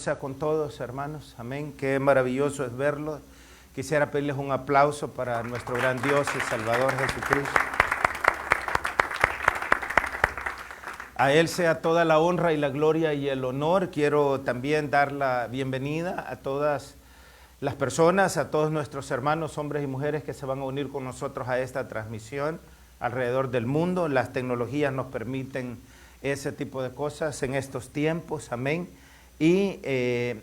Sea con todos, hermanos. Amén. Qué maravilloso es verlos. Quisiera pedirles un aplauso para nuestro gran Dios y Salvador Jesucristo. A Él sea toda la honra y la gloria y el honor. Quiero también dar la bienvenida a todas las personas, a todos nuestros hermanos, hombres y mujeres que se van a unir con nosotros a esta transmisión alrededor del mundo. Las tecnologías nos permiten ese tipo de cosas en estos tiempos. Amén. Y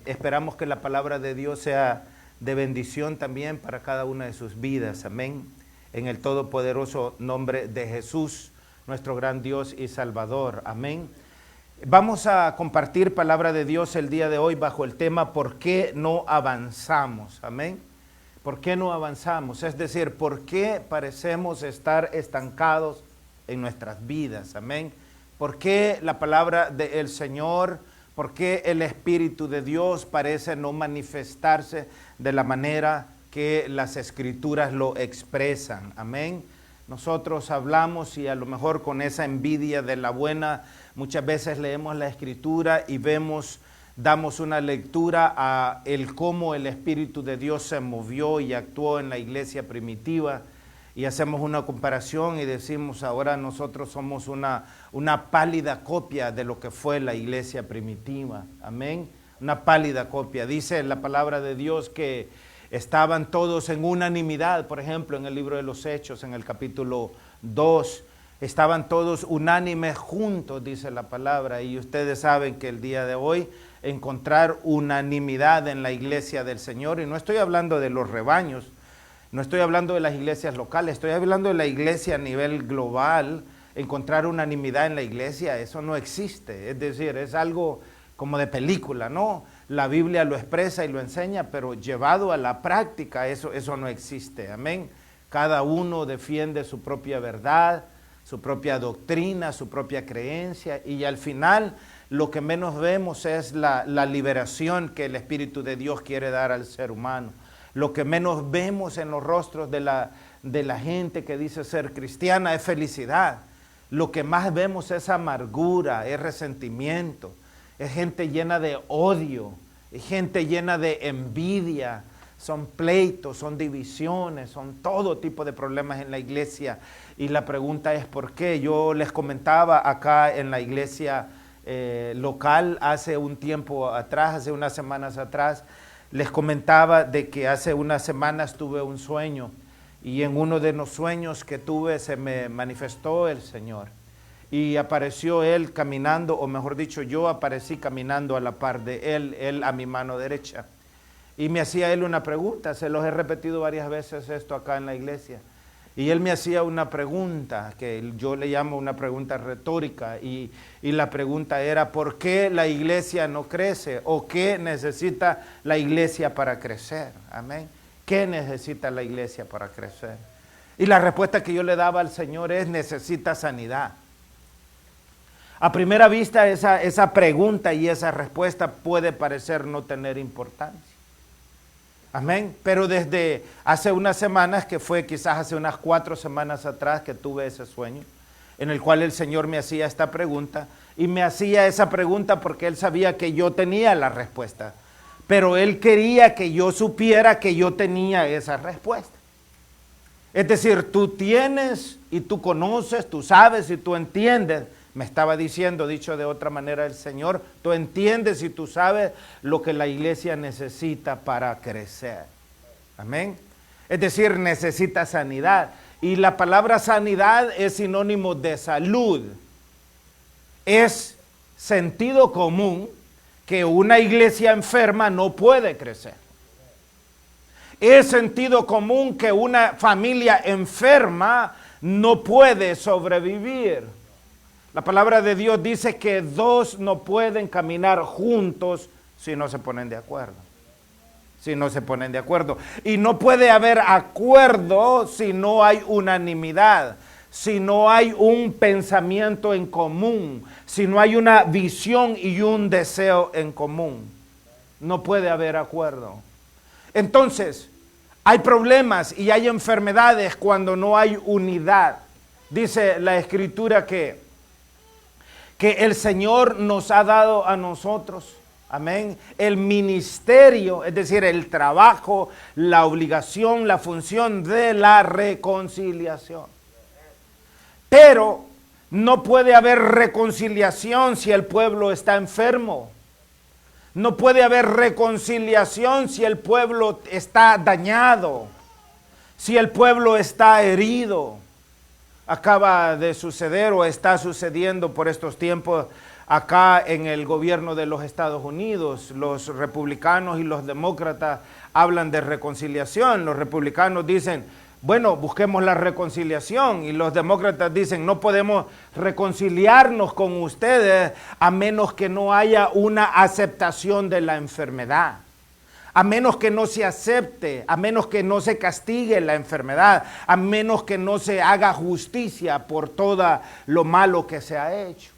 esperamos que la palabra de Dios sea de bendición también para cada una de sus vidas. Amén. En el todopoderoso nombre de Jesús, nuestro gran Dios y Salvador. Amén. Vamos a compartir palabra de Dios el día de hoy bajo el tema ¿por qué no avanzamos? Amén. ¿Por qué no avanzamos? Es decir, ¿por qué parecemos estar estancados en nuestras vidas? Amén. ¿Por qué la palabra del Señor, por qué el Espíritu de Dios parece no manifestarse de la manera que las Escrituras lo expresan? Amén. Nosotros hablamos y a lo mejor con esa envidia de la buena, muchas veces leemos la Escritura y damos una lectura a el cómo el Espíritu de Dios se movió y actuó en la iglesia primitiva, y hacemos una comparación y decimos ahora nosotros somos una pálida copia de lo que fue la iglesia primitiva. Amén. Una pálida copia. Dice la palabra de Dios que estaban todos en unanimidad. Por ejemplo, en el libro de los Hechos, en el capítulo 2, estaban todos unánimes juntos, dice la palabra. Y ustedes saben que el día de hoy encontrar unanimidad en la iglesia del Señor, y no estoy hablando de los rebaños, no estoy hablando de las iglesias locales, estoy hablando de la iglesia a nivel global. Encontrar unanimidad en la iglesia, eso no existe. Es decir, es algo como de película, ¿no? La Biblia lo expresa y lo enseña, pero llevado a la práctica, eso no existe. Amén. Cada uno defiende su propia verdad, su propia doctrina, su propia creencia, y al final lo que menos vemos es la liberación que el Espíritu de Dios quiere dar al ser humano. Lo que menos vemos en los rostros de la gente que dice ser cristiana es felicidad. Lo que más vemos es amargura, es resentimiento, es gente llena de odio, es gente llena de envidia, son pleitos, son divisiones, son todo tipo de problemas en la iglesia. Y la pregunta es ¿por qué? Yo les comentaba acá en la iglesia local hace un tiempo atrás, hace unas semanas atrás, les comentaba de que hace unas semanas tuve un sueño, y en uno de los sueños que tuve se me manifestó el Señor y apareció Él caminando, o mejor dicho, yo aparecí caminando a la par de Él a mi mano derecha, y me hacía Él una pregunta. Se los he repetido varias veces esto acá en la iglesia, y Él me hacía una pregunta que yo le llamo una pregunta retórica, y la pregunta era ¿por qué la iglesia no crece? ¿O qué necesita la iglesia para crecer? Amén. ¿Qué necesita la iglesia para crecer? Y la respuesta que yo le daba al Señor es: necesita sanidad. A primera vista esa pregunta y esa respuesta puede parecer no tener importancia. Amén. Pero desde hace unas semanas, que fue quizás hace unas 4 semanas atrás que tuve ese sueño, en el cual el Señor me hacía esta pregunta, y me hacía esa pregunta porque Él sabía que yo tenía la respuesta, pero Él quería que yo supiera que yo tenía esa respuesta. Es decir, tú tienes y tú conoces, tú sabes y tú entiendes. Me estaba diciendo, dicho de otra manera el Señor, tú entiendes y tú sabes lo que la iglesia necesita para crecer. Amén. Es decir, necesita sanidad. Y la palabra sanidad es sinónimo de salud. Es sentido común que una iglesia enferma no puede crecer. Es sentido común que una familia enferma no puede sobrevivir. La palabra de Dios dice que 2 no pueden caminar juntos si no se ponen de acuerdo. Si no se ponen de acuerdo. Y no puede haber acuerdo si no hay unanimidad, si no hay un pensamiento en común, si no hay una visión y un deseo en común. No puede haber acuerdo. Entonces, hay problemas y hay enfermedades cuando no hay unidad. Dice la Escritura que el Señor nos ha dado a nosotros Amén. El ministerio, es decir, el trabajo, la obligación, la función de la reconciliación. Pero no puede haber reconciliación si el pueblo está enfermo. No puede haber reconciliación si el pueblo está dañado, si el pueblo está herido. Acaba de suceder o está sucediendo por estos tiempos acá en el gobierno de los Estados Unidos. Los republicanos y los demócratas hablan de reconciliación. Los republicanos dicen, bueno, busquemos la reconciliación, y los demócratas dicen, no podemos reconciliarnos con ustedes a menos que no haya una aceptación de la enfermedad, a menos que no se acepte, a menos que no se castigue la enfermedad, a menos que no se haga justicia por todo lo malo que se ha hecho.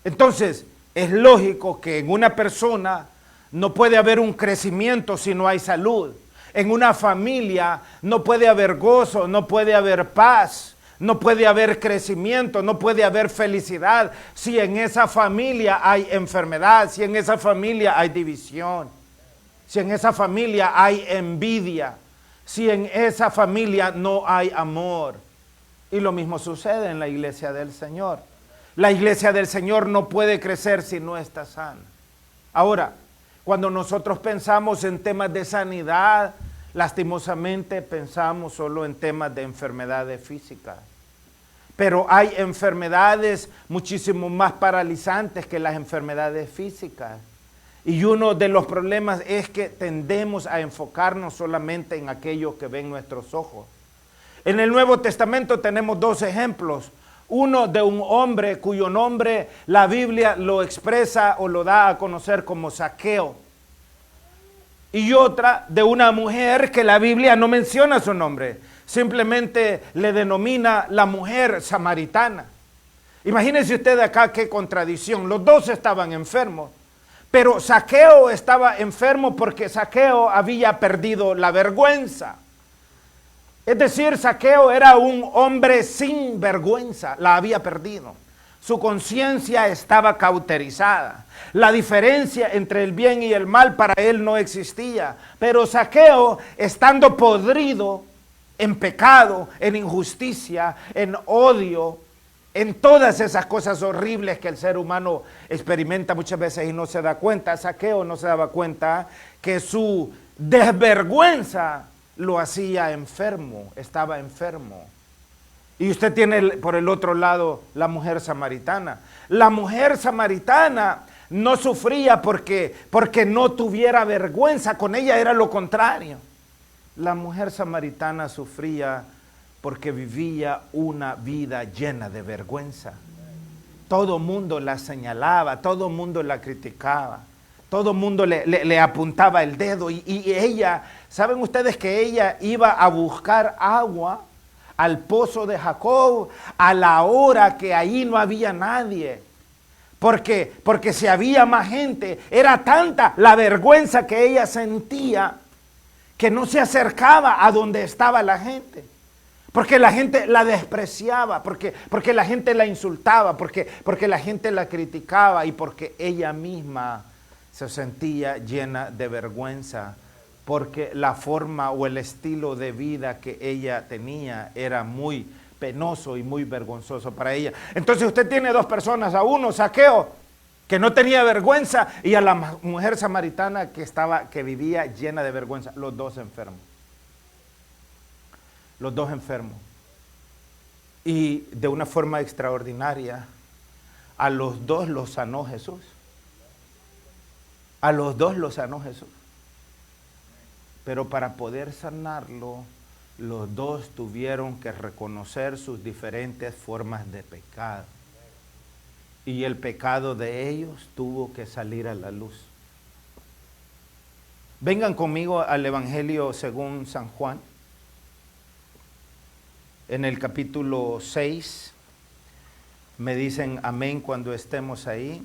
Entonces, es lógico que en una persona no puede haber un crecimiento si no hay salud. En una familia no puede haber gozo, no puede haber paz, no puede haber crecimiento, no puede haber felicidad si en esa familia hay enfermedad, si en esa familia hay división, si en esa familia hay envidia, si en esa familia no hay amor. Y lo mismo sucede en la iglesia del Señor. La iglesia del Señor no puede crecer si no está sana. Ahora, cuando nosotros pensamos en temas de sanidad, lastimosamente pensamos solo en temas de enfermedades físicas. Pero hay enfermedades muchísimo más paralizantes que las enfermedades físicas. Y uno de los problemas es que tendemos a enfocarnos solamente en aquello que ven nuestros ojos. En el Nuevo Testamento tenemos dos ejemplos. Uno de un hombre cuyo nombre la Biblia lo expresa o lo da a conocer como Zaqueo. Y otra de una mujer que la Biblia no menciona su nombre, simplemente le denomina la mujer samaritana. Imagínense usted acá qué contradicción. Los dos estaban enfermos, pero Zaqueo estaba enfermo porque Zaqueo había perdido la vergüenza. Es decir, Zaqueo era un hombre sin vergüenza, la había perdido. Su conciencia estaba cauterizada. La diferencia entre el bien y el mal para él no existía. Pero Zaqueo, estando podrido en pecado, en injusticia, en odio, en todas esas cosas horribles que el ser humano experimenta muchas veces y no se da cuenta, Zaqueo no se daba cuenta que su desvergüenza lo hacía enfermo, estaba enfermo. Y usted tiene por el otro lado la mujer samaritana. La mujer samaritana no sufría porque no tuviera vergüenza, con ella era lo contrario. La mujer samaritana sufría porque vivía una vida llena de vergüenza. Todo mundo la señalaba, todo mundo la criticaba, todo mundo le apuntaba el dedo y ella, ¿saben ustedes que ella iba a buscar agua al pozo de Jacob a la hora que ahí no había nadie? Porque si había más gente, era tanta la vergüenza que ella sentía que no se acercaba a donde estaba la gente. Porque la gente la despreciaba, porque la gente la insultaba, porque la gente la criticaba y porque ella misma se sentía llena de vergüenza, porque la forma o el estilo de vida que ella tenía era muy penoso y muy vergonzoso para ella. Entonces usted tiene dos personas, a uno, Zaqueo, que no tenía vergüenza, y a la mujer samaritana que vivía llena de vergüenza, los dos enfermos. Los dos enfermos. Y de una forma extraordinaria, a los dos los sanó Jesús. A los dos los sanó Jesús. Pero para poder sanarlo, los dos tuvieron que reconocer sus diferentes formas de pecado. Y el pecado de ellos tuvo que salir a la luz. Vengan conmigo al Evangelio según San Juan. En el capítulo 6, me dicen amén cuando estemos ahí.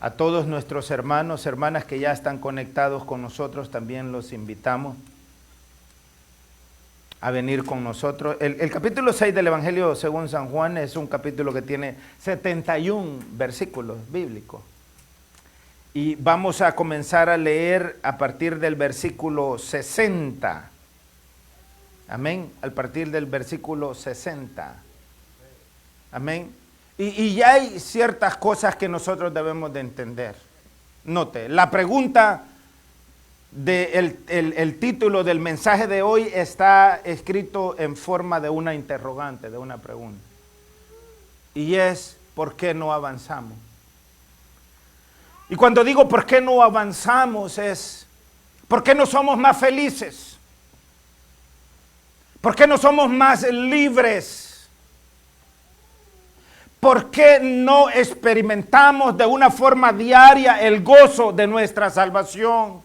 A todos nuestros hermanos, hermanas que ya están conectados con nosotros, también los invitamos a venir con nosotros. El capítulo 6 del Evangelio según San Juan es un capítulo que tiene 71 versículos bíblicos. Y vamos a comenzar a leer a partir del versículo 60. Amén. A partir del versículo 60. Amén. Y ya hay ciertas cosas que nosotros debemos de entender. Note, la pregunta el título del mensaje de hoy está escrito en forma de una interrogante, de una pregunta. Y es, ¿por qué no avanzamos? Y cuando digo por qué no avanzamos es, ¿por qué no somos más felices? ¿Por qué no somos más libres? ¿Por qué no experimentamos de una forma diaria el gozo de nuestra salvación?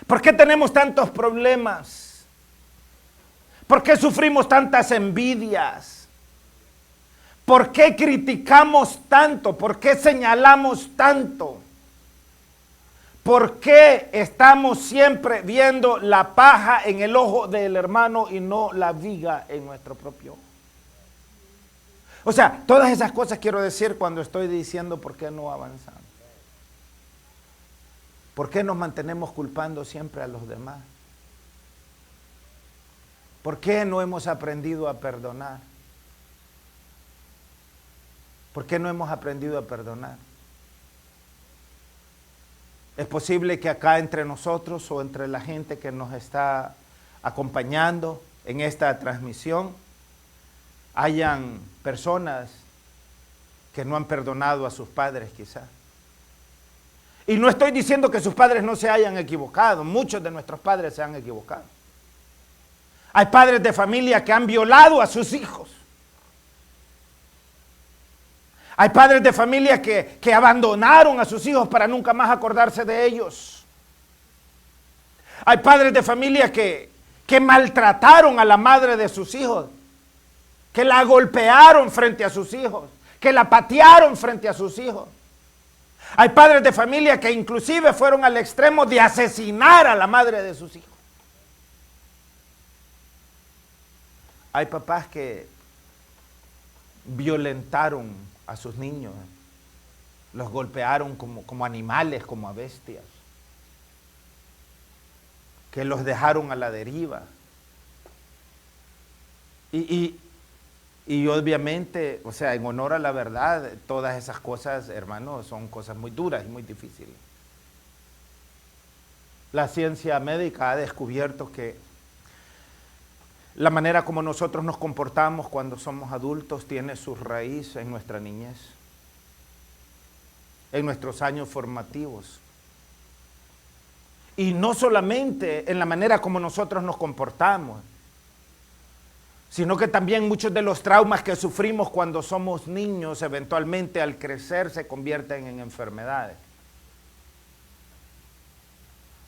¿Por qué tenemos tantos problemas? ¿Por qué sufrimos tantas envidias? ¿Por qué criticamos tanto? ¿Por qué señalamos tanto? ¿Por qué estamos siempre viendo la paja en el ojo del hermano y no la viga en nuestro propio ojo? O sea, todas esas cosas quiero decir cuando estoy diciendo por qué no avanzamos. ¿Por qué nos mantenemos culpando siempre a los demás? ¿Por qué no hemos aprendido a perdonar? ¿Por qué no hemos aprendido a perdonar? Es posible que acá entre nosotros o entre la gente que nos está acompañando en esta transmisión hayan personas que no han perdonado a sus padres quizás. Y no estoy diciendo que sus padres no se hayan equivocado, muchos de nuestros padres se han equivocado. Hay padres de familia que han violado a sus hijos. Hay padres de familia que abandonaron a sus hijos para nunca más acordarse de ellos. Hay padres de familia que maltrataron a la madre de sus hijos, que la golpearon frente a sus hijos, que la patearon frente a sus hijos. Hay padres de familia que inclusive fueron al extremo de asesinar a la madre de sus hijos. Hay papás que violentaron a sus niños, los golpearon como animales, como a bestias, que los dejaron a la deriva. Y obviamente, o sea, en honor a la verdad, todas esas cosas, hermanos, son cosas muy duras y muy difíciles. La ciencia médica ha descubierto que la manera como nosotros nos comportamos cuando somos adultos tiene su raíz en nuestra niñez, en nuestros años formativos. Y no solamente en la manera como nosotros nos comportamos, sino que también muchos de los traumas que sufrimos cuando somos niños, eventualmente al crecer se convierten en enfermedades.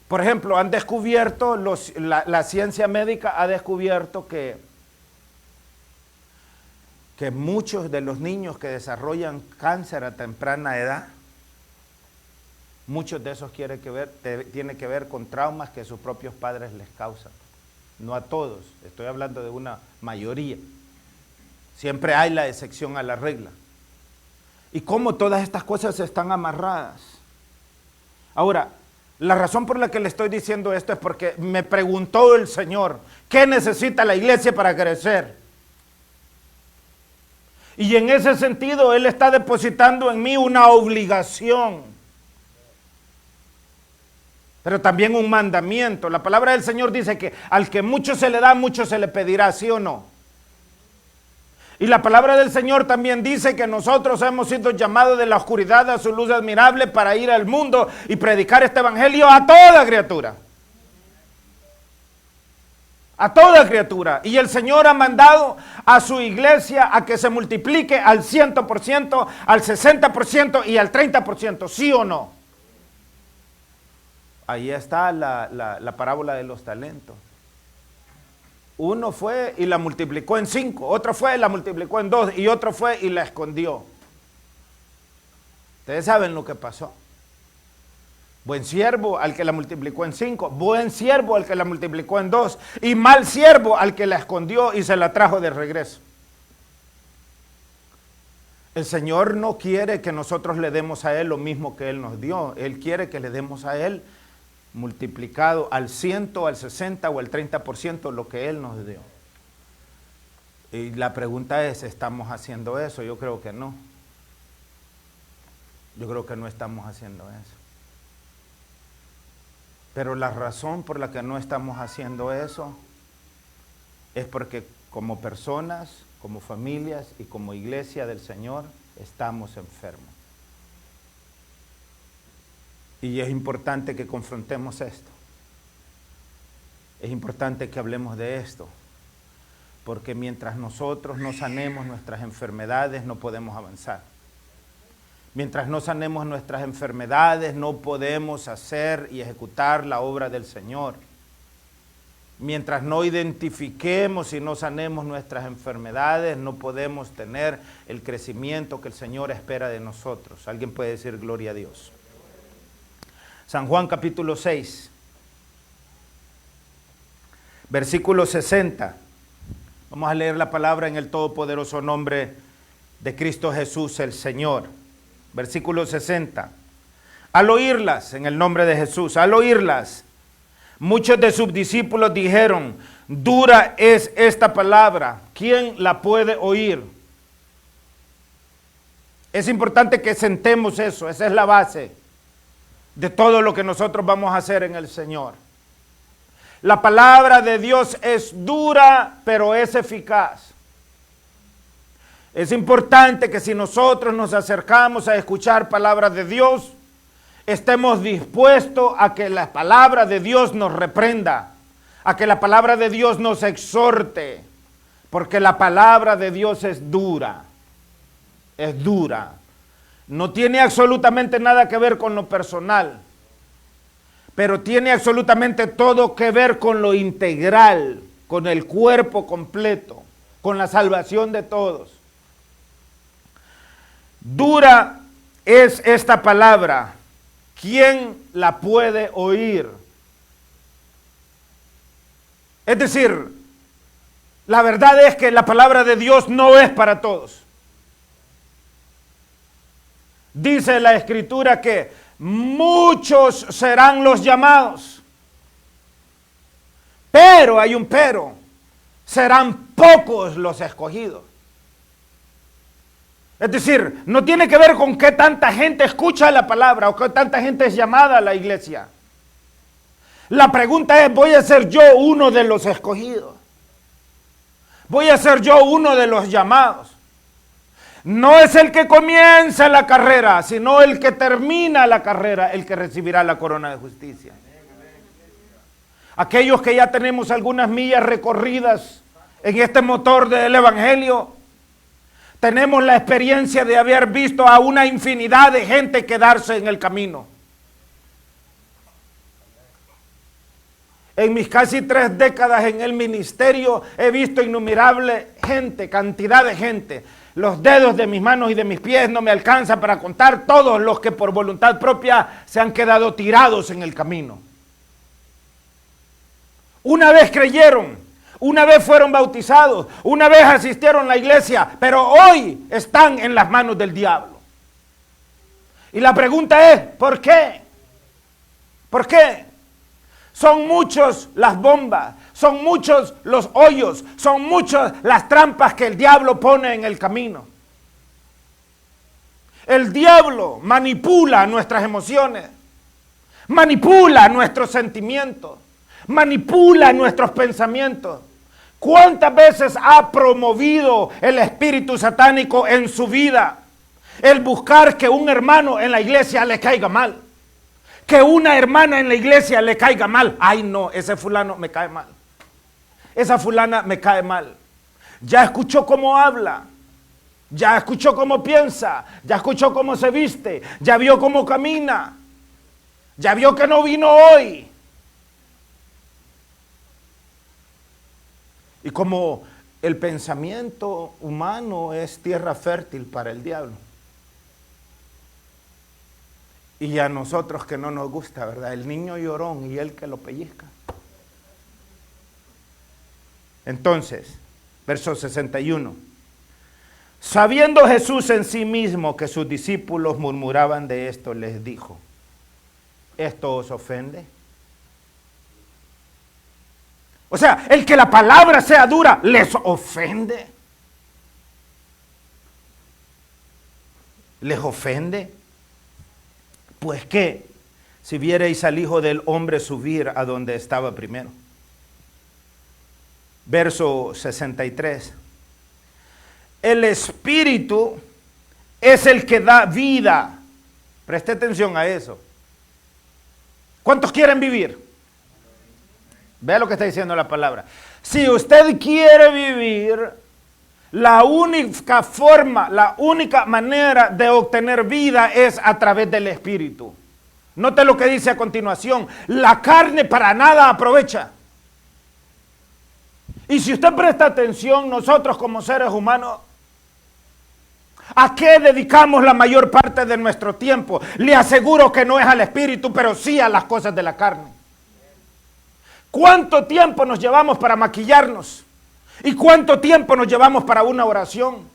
Por ejemplo, han descubierto, la ciencia médica ha descubierto que muchos de los niños que desarrollan cáncer a temprana edad, muchos de esos tienen que ver con traumas que sus propios padres les causan. No a todos, estoy hablando de una mayoría. Siempre hay la excepción a la regla. Y cómo todas estas cosas están amarradas. Ahora, la razón por la que le estoy diciendo esto es porque me preguntó el Señor, ¿qué necesita la iglesia para crecer? Y en ese sentido, Él está depositando en mí una obligación, pero también un mandamiento. La palabra del Señor dice que al que mucho se le da, mucho se le pedirá, ¿sí o no? Y la palabra del Señor también dice que nosotros hemos sido llamados de la oscuridad a su luz admirable para ir al mundo y predicar este evangelio a toda criatura. A toda criatura. Y el Señor ha mandado a su iglesia a que se multiplique al 100%, al 60% y al 30%, ¿sí o no? Ahí está la parábola de los talentos. Uno fue y la multiplicó en 5, otro fue y la multiplicó en 2 y otro fue y la escondió. Ustedes saben lo que pasó. Buen siervo al que la multiplicó en 5, buen siervo al que la multiplicó en 2 y mal siervo al que la escondió y se la trajo de regreso. El Señor no quiere que nosotros le demos a Él lo mismo que Él nos dio. Él quiere que le demos a Él multiplicado al 100, al 60 o al 30% lo que Él nos dio. Y la pregunta es, ¿estamos haciendo eso? Yo creo que no. Yo creo que no estamos haciendo eso. Pero la razón por la que no estamos haciendo eso es porque como personas, como familias y como iglesia del Señor estamos enfermos. Y es importante que confrontemos esto. Es importante que hablemos de esto. Porque mientras nosotros no sanemos nuestras enfermedades, no podemos avanzar. Mientras no sanemos nuestras enfermedades, no podemos hacer y ejecutar la obra del Señor. Mientras no identifiquemos y no sanemos nuestras enfermedades, no podemos tener el crecimiento que el Señor espera de nosotros. ¿Alguien puede decir gloria a Dios? San Juan capítulo 6, versículo 60. Vamos a leer la palabra en el todopoderoso nombre de Cristo Jesús el Señor. Versículo 60. Al oírlas, en el nombre de Jesús, al oírlas, muchos de sus discípulos dijeron, dura es esta palabra, ¿quién la puede oír? Es importante que sentemos eso, esa es la base de todo lo que nosotros vamos a hacer en el Señor. La palabra de Dios es dura, pero es eficaz. Es importante que si nosotros nos acercamos a escuchar palabras de Dios, estemos dispuestos a que la palabra de Dios nos reprenda, a que la palabra de Dios nos exhorte, porque la palabra de Dios es dura, es dura. No tiene absolutamente nada que ver con lo personal, pero tiene absolutamente todo que ver con lo integral, con el cuerpo completo, con la salvación de todos. Dura es esta palabra, ¿quién la puede oír? Es decir, la verdad es que la palabra de Dios no es para todos. Dice la Escritura que muchos serán los llamados, pero hay un pero, serán pocos los escogidos. Es decir, no tiene que ver con qué tanta gente escucha la palabra o qué tanta gente es llamada a la iglesia. La pregunta es, ¿voy a ser yo uno de los escogidos? ¿Voy a ser yo uno de los llamados? No es el que comienza la carrera, sino el que termina la carrera, el que recibirá la corona de justicia. Aquellos que ya tenemos algunas millas recorridas en este motor del Evangelio, tenemos la experiencia de haber visto a una infinidad de gente quedarse en el camino. En mis casi 3 décadas en el ministerio he visto innumerable gente, cantidad de gente. Los dedos de mis manos y de mis pies no me alcanzan para contar todos los que por voluntad propia se han quedado tirados en el camino. Una vez creyeron, una vez fueron bautizados, una vez asistieron a la iglesia, pero hoy están en las manos del diablo. Y la pregunta es, ¿por qué? ¿Por qué? Son muchos las bombas, son muchos los hoyos, son muchas las trampas que el diablo pone en el camino. El diablo manipula nuestras emociones, manipula nuestros sentimientos, manipula nuestros pensamientos. ¿Cuántas veces ha promovido el espíritu satánico en su vida el buscar que un hermano en la iglesia le caiga mal? Que una hermana en la iglesia le caiga mal. Ay no, ese fulano me cae mal. Esa fulana me cae mal. Ya escuchó cómo habla. Ya escuchó cómo piensa. Ya escuchó cómo se viste. Ya vio cómo camina. Ya vio que no vino hoy. Y como el pensamiento humano es tierra fértil para el diablo. Y a nosotros que no nos gusta, ¿verdad? El niño llorón y el que lo pellizca. Entonces, verso 61. Sabiendo Jesús en sí mismo que sus discípulos murmuraban de esto, les dijo, ¿esto os ofende? O sea, el que la palabra sea dura, ¿les ofende? ¿Les ofende? Pues qué, si vierais al Hijo del Hombre subir a donde estaba primero. Verso 63. El Espíritu es el que da vida. Preste atención a eso. ¿Cuántos quieren vivir? Vea lo que está diciendo la palabra. Si usted quiere vivir, la única forma, la única manera de obtener vida es a través del Espíritu. Note lo que dice a continuación. La carne para nada aprovecha. Y si usted presta atención, nosotros como seres humanos, ¿a qué dedicamos la mayor parte de nuestro tiempo? Le aseguro que no es al Espíritu, pero sí a las cosas de la carne. ¿Cuánto tiempo nos llevamos para maquillarnos? ¿Y cuánto tiempo nos llevamos para una oración?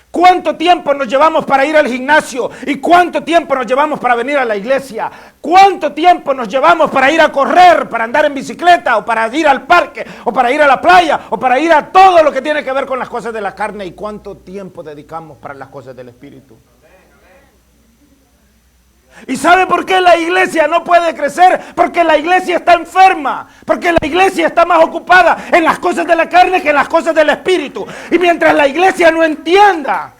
¿Cuánto tiempo nos llevamos para ir al gimnasio? ¿Y cuánto tiempo nos llevamos para venir a la iglesia? ¿Cuánto tiempo nos llevamos para ir a correr, para andar en bicicleta, o para ir al parque, o para ir a la playa, o para ir a todo lo que tiene que ver con las cosas de la carne? ¿Y cuánto tiempo dedicamos para las cosas del Espíritu? ¿Y sabe por qué la iglesia no puede crecer? Porque la iglesia está enferma, porque la iglesia está más ocupada en las cosas de la carne que en las cosas del Espíritu. Y mientras la iglesia no entienda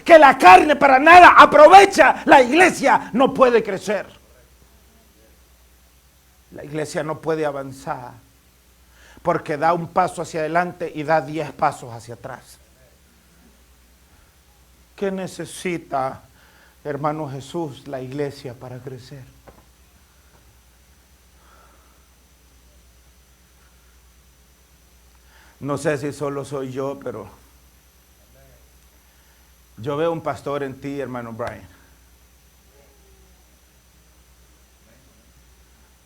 que la carne para nada aprovecha, la iglesia no puede crecer. La iglesia no puede avanzar porque da un paso hacia adelante y da 10 pasos hacia atrás. ¿Qué necesita, hermano Jesús, la iglesia para crecer? No sé si solo soy yo, pero yo veo un pastor en ti, hermano Brian.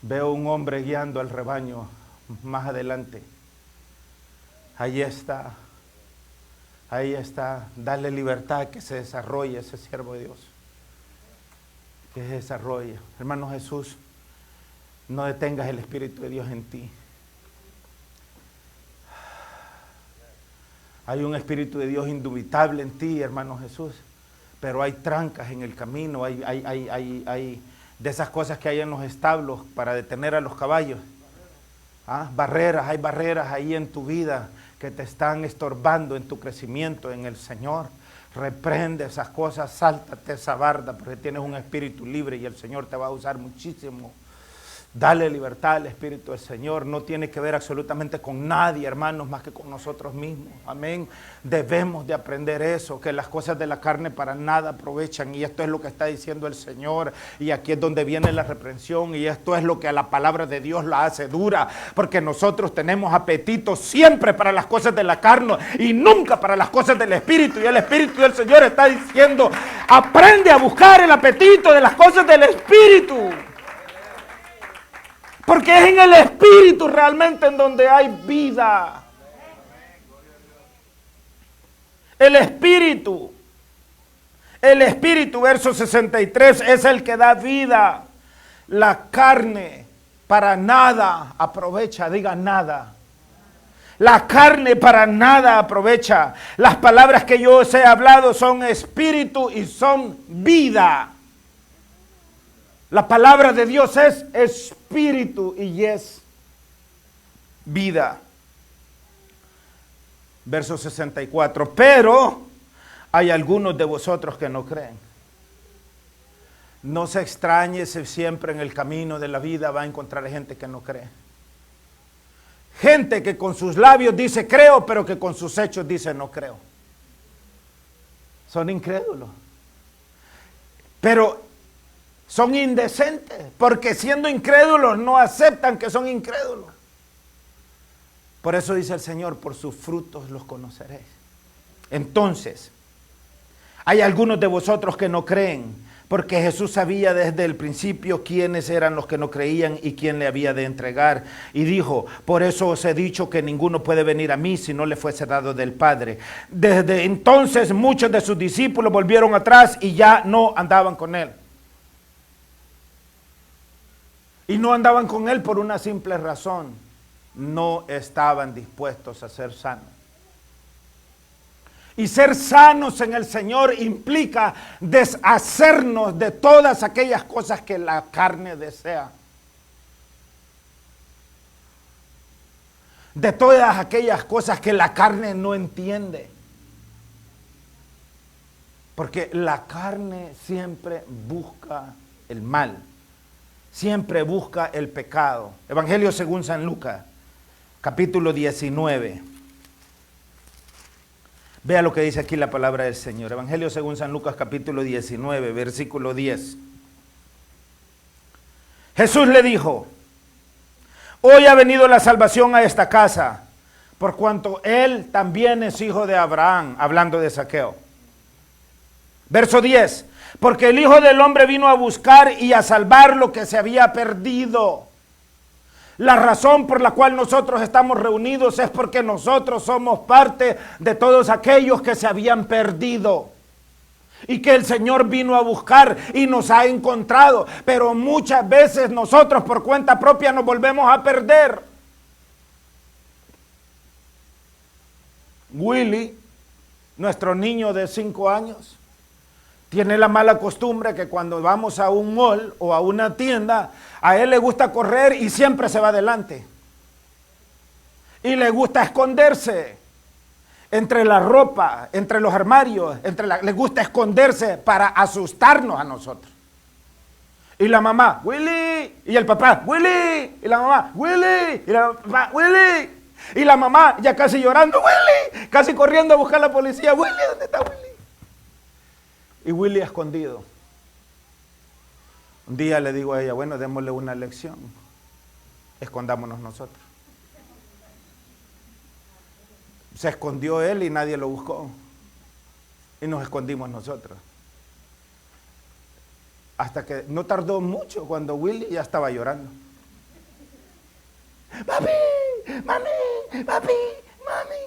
Veo un hombre guiando al rebaño más adelante. Ahí está. Darle libertad, que se desarrolle ese siervo de Dios. Que se desarrolle. Hermano Jesús, no detengas el Espíritu de Dios en ti. Hay un Espíritu de Dios indubitable en ti, hermano Jesús. Pero hay trancas en el camino, hay de esas cosas que hay en los establos para detener a los caballos. Hay barreras ahí en tu vida que te están estorbando en tu crecimiento en el Señor. Reprende esas cosas, sáltate esa barda, porque tienes un espíritu libre y el Señor te va a usar muchísimo. Dale libertad al Espíritu del Señor. No tiene que ver absolutamente con nadie, hermanos, más que con nosotros mismos. Amén. Debemos de aprender eso, que las cosas de la carne para nada aprovechan. Y esto es lo que está diciendo el Señor. Y aquí es donde viene la reprensión. Y esto es lo que a la palabra de Dios la hace dura. Porque nosotros tenemos apetito siempre para las cosas de la carne y nunca para las cosas del Espíritu. Y el Espíritu del Señor está diciendo, aprende a buscar el apetito de las cosas del Espíritu. Porque es en el Espíritu realmente en donde hay vida. El Espíritu, verso 63, es el que da vida. La carne para nada aprovecha, diga nada. La carne para nada aprovecha. Las palabras que yo os he hablado son espíritu y son vida. La palabra de Dios es espíritu y es vida. Verso 64. Pero hay algunos de vosotros que no creen. No se extrañe si siempre en el camino de la vida va a encontrar gente que no cree. Gente que con sus labios dice creo, pero que con sus hechos dice no creo. Son incrédulos. Pero son indecentes, porque siendo incrédulos no aceptan que son incrédulos. Por eso dice el Señor, por sus frutos los conoceréis. Entonces, hay algunos de vosotros que no creen, porque Jesús sabía desde el principio quiénes eran los que no creían y quién le había de entregar. Y dijo: por eso os he dicho que ninguno puede venir a mí si no le fuese dado del Padre. Desde entonces muchos de sus discípulos volvieron atrás y ya no andaban con él. Y no andaban con él por una simple razón: no estaban dispuestos a ser sanos. Y ser sanos en el Señor implica deshacernos de todas aquellas cosas que la carne desea. De todas aquellas cosas que la carne no entiende. Porque la carne siempre busca el mal. Siempre busca el pecado. Evangelio según San Lucas, capítulo 19. Vea lo que dice aquí la palabra del Señor. Evangelio según San Lucas, capítulo 19, versículo 10. Jesús le dijo: hoy ha venido la salvación a esta casa, por cuanto él también es hijo de Abraham, hablando de Zaqueo. Verso 10. Porque el Hijo del Hombre vino a buscar y a salvar lo que se había perdido. La razón por la cual nosotros estamos reunidos es porque nosotros somos parte de todos aquellos que se habían perdido. Y que el Señor vino a buscar y nos ha encontrado. Pero muchas veces nosotros por cuenta propia nos volvemos a perder. Willy, nuestro niño de 5 años, tiene la mala costumbre que cuando vamos a un mall o a una tienda, a él le gusta correr y siempre se va adelante. Y le gusta esconderse entre la ropa, entre los armarios, le gusta esconderse para asustarnos a nosotros. Y la mamá: Willy, y el papá: Willy, y la mamá: Willy, y la papá: Willy, y la mamá ya casi llorando: Willy, casi corriendo a buscar a la policía: Willy, ¿dónde está Willy? Y Willy escondido. Un día le digo a ella: bueno, démosle una lección, escondámonos nosotros. Se escondió él y nadie lo buscó, y nos escondimos nosotros. Hasta que no tardó mucho cuando Willy ya estaba llorando: papi, mami, papi, mami.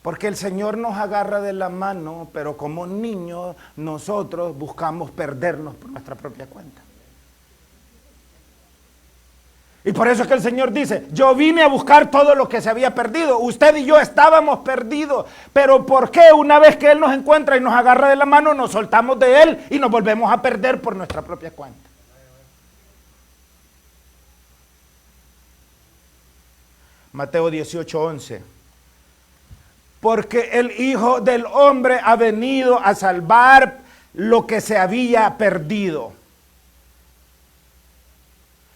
Porque el Señor nos agarra de la mano, pero como niños nosotros buscamos perdernos por nuestra propia cuenta. Y por eso es que el Señor dice: yo vine a buscar todo lo que se había perdido. Usted y yo estábamos perdidos. Pero ¿por qué una vez que Él nos encuentra y nos agarra de la mano, nos soltamos de Él y nos volvemos a perder por nuestra propia cuenta? Mateo 18:11. Porque el Hijo del Hombre ha venido a salvar lo que se había perdido.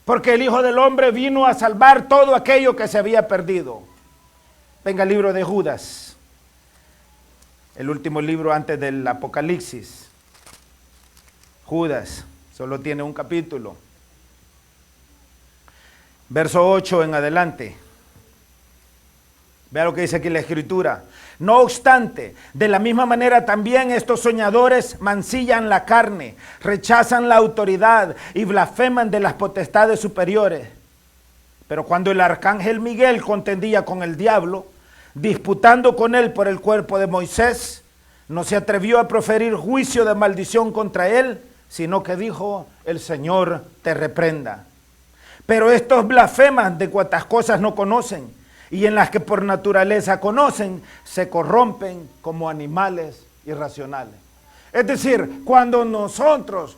Porque el Hijo del Hombre vino a salvar todo aquello que se había perdido. Venga, el libro de Judas, el último libro antes del Apocalipsis. Judas, solo tiene un capítulo. Verso 8 en adelante. Vea lo que dice aquí la Escritura. No obstante, de la misma manera también estos soñadores mancillan la carne, rechazan la autoridad y blasfeman de las potestades superiores. Pero cuando el arcángel Miguel contendía con el diablo, disputando con él por el cuerpo de Moisés, no se atrevió a proferir juicio de maldición contra él, sino que dijo: el Señor te reprenda. Pero estos blasfeman de cuantas cosas no conocen, y en las que por naturaleza conocen, se corrompen como animales irracionales. Es decir, cuando nosotros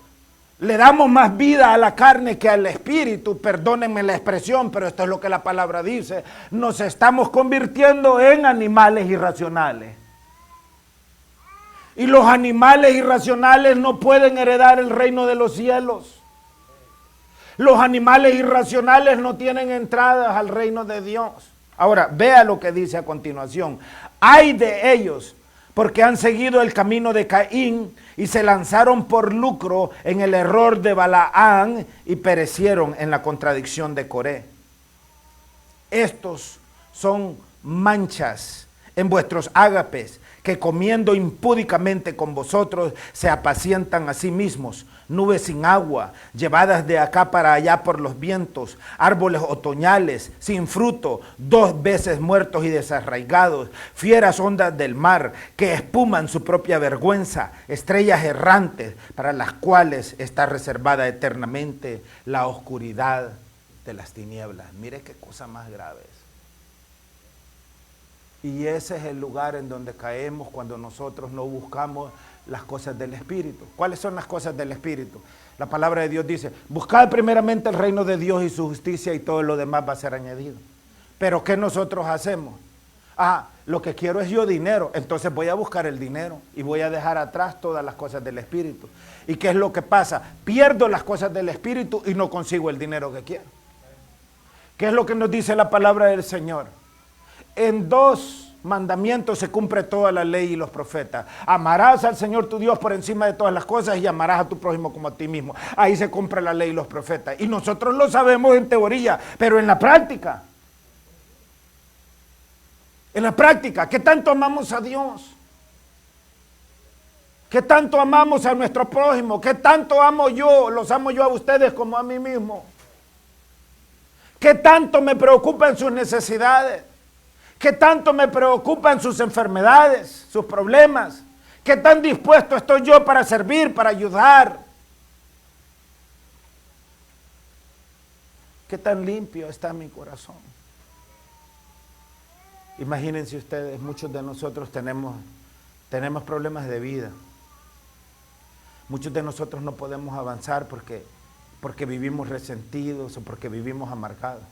le damos más vida a la carne que al espíritu, perdónenme la expresión, pero esto es lo que la palabra dice, nos estamos convirtiendo en animales irracionales. Y los animales irracionales no pueden heredar el reino de los cielos. Los animales irracionales no tienen entradas al reino de Dios. Ahora, vea lo que dice a continuación. Ay de ellos, porque han seguido el camino de Caín y se lanzaron por lucro en el error de Balaán y perecieron en la contradicción de Coré. Estos son manchas en vuestros ágapes que comiendo impúdicamente con vosotros se apacientan a sí mismos, nubes sin agua, llevadas de acá para allá por los vientos, árboles otoñales, sin fruto, 2 veces muertos y desarraigados, fieras ondas del mar, que espuman su propia vergüenza, estrellas errantes, para las cuales está reservada eternamente la oscuridad de las tinieblas. Mire qué cosa más grave es. Y ese es el lugar en donde caemos cuando nosotros no buscamos las cosas del Espíritu. ¿Cuáles son las cosas del Espíritu? La palabra de Dios dice, buscad primeramente el reino de Dios y su justicia y todo lo demás va a ser añadido. Pero ¿qué nosotros hacemos? Lo que quiero es yo dinero, entonces voy a buscar el dinero y voy a dejar atrás todas las cosas del Espíritu. ¿Y qué es lo que pasa? Pierdo las cosas del Espíritu y no consigo el dinero que quiero. ¿Qué es lo que nos dice la palabra del Señor? En 2 mandamientos se cumple toda la ley y los profetas. Amarás al Señor tu Dios por encima de todas las cosas y amarás a tu prójimo como a ti mismo. Ahí se cumple la ley y los profetas. Y nosotros lo sabemos en teoría, pero en la práctica. En la práctica, ¿qué tanto amamos a Dios? ¿Qué tanto amamos a nuestro prójimo? ¿Qué tanto amo yo? Los amo yo a ustedes como a mí mismo. ¿Qué tanto me preocupan sus necesidades? ¿Qué tanto me preocupan sus enfermedades, sus problemas? ¿Qué tan dispuesto estoy yo para servir, para ayudar? ¿Qué tan limpio está mi corazón? Imagínense ustedes, muchos de nosotros tenemos problemas de vida. Muchos de nosotros no podemos avanzar porque vivimos resentidos o porque vivimos amargados.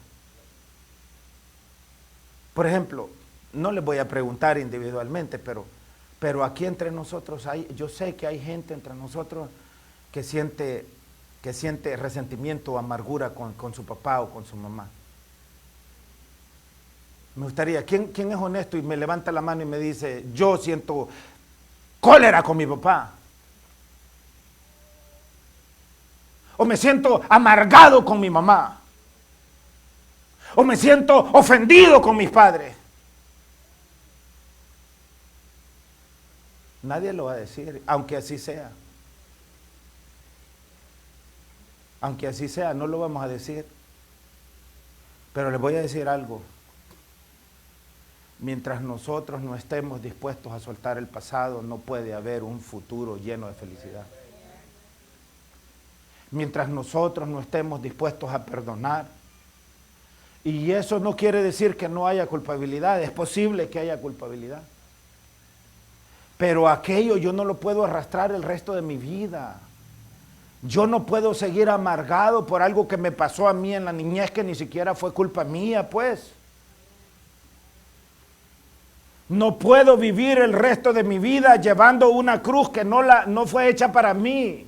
Por ejemplo, no les voy a preguntar individualmente, pero aquí entre nosotros yo sé que hay gente entre nosotros que siente resentimiento o amargura con su papá o con su mamá. Me gustaría, ¿quién es honesto y me levanta la mano y me dice, yo siento cólera con mi papá? O me siento amargado con mi mamá. O me siento ofendido con mis padres. Nadie lo va a decir, aunque así sea. Aunque así sea, no lo vamos a decir. Pero les voy a decir algo. Mientras nosotros no estemos dispuestos a soltar el pasado, no puede haber un futuro lleno de felicidad. Mientras nosotros no estemos dispuestos a perdonar, y eso no quiere decir que no haya culpabilidad, es posible que haya culpabilidad. Pero aquello yo no lo puedo arrastrar el resto de mi vida. Yo no puedo seguir amargado por algo que me pasó a mí en la niñez que ni siquiera fue culpa mía, pues. No puedo vivir el resto de mi vida llevando una cruz que no fue hecha para mí.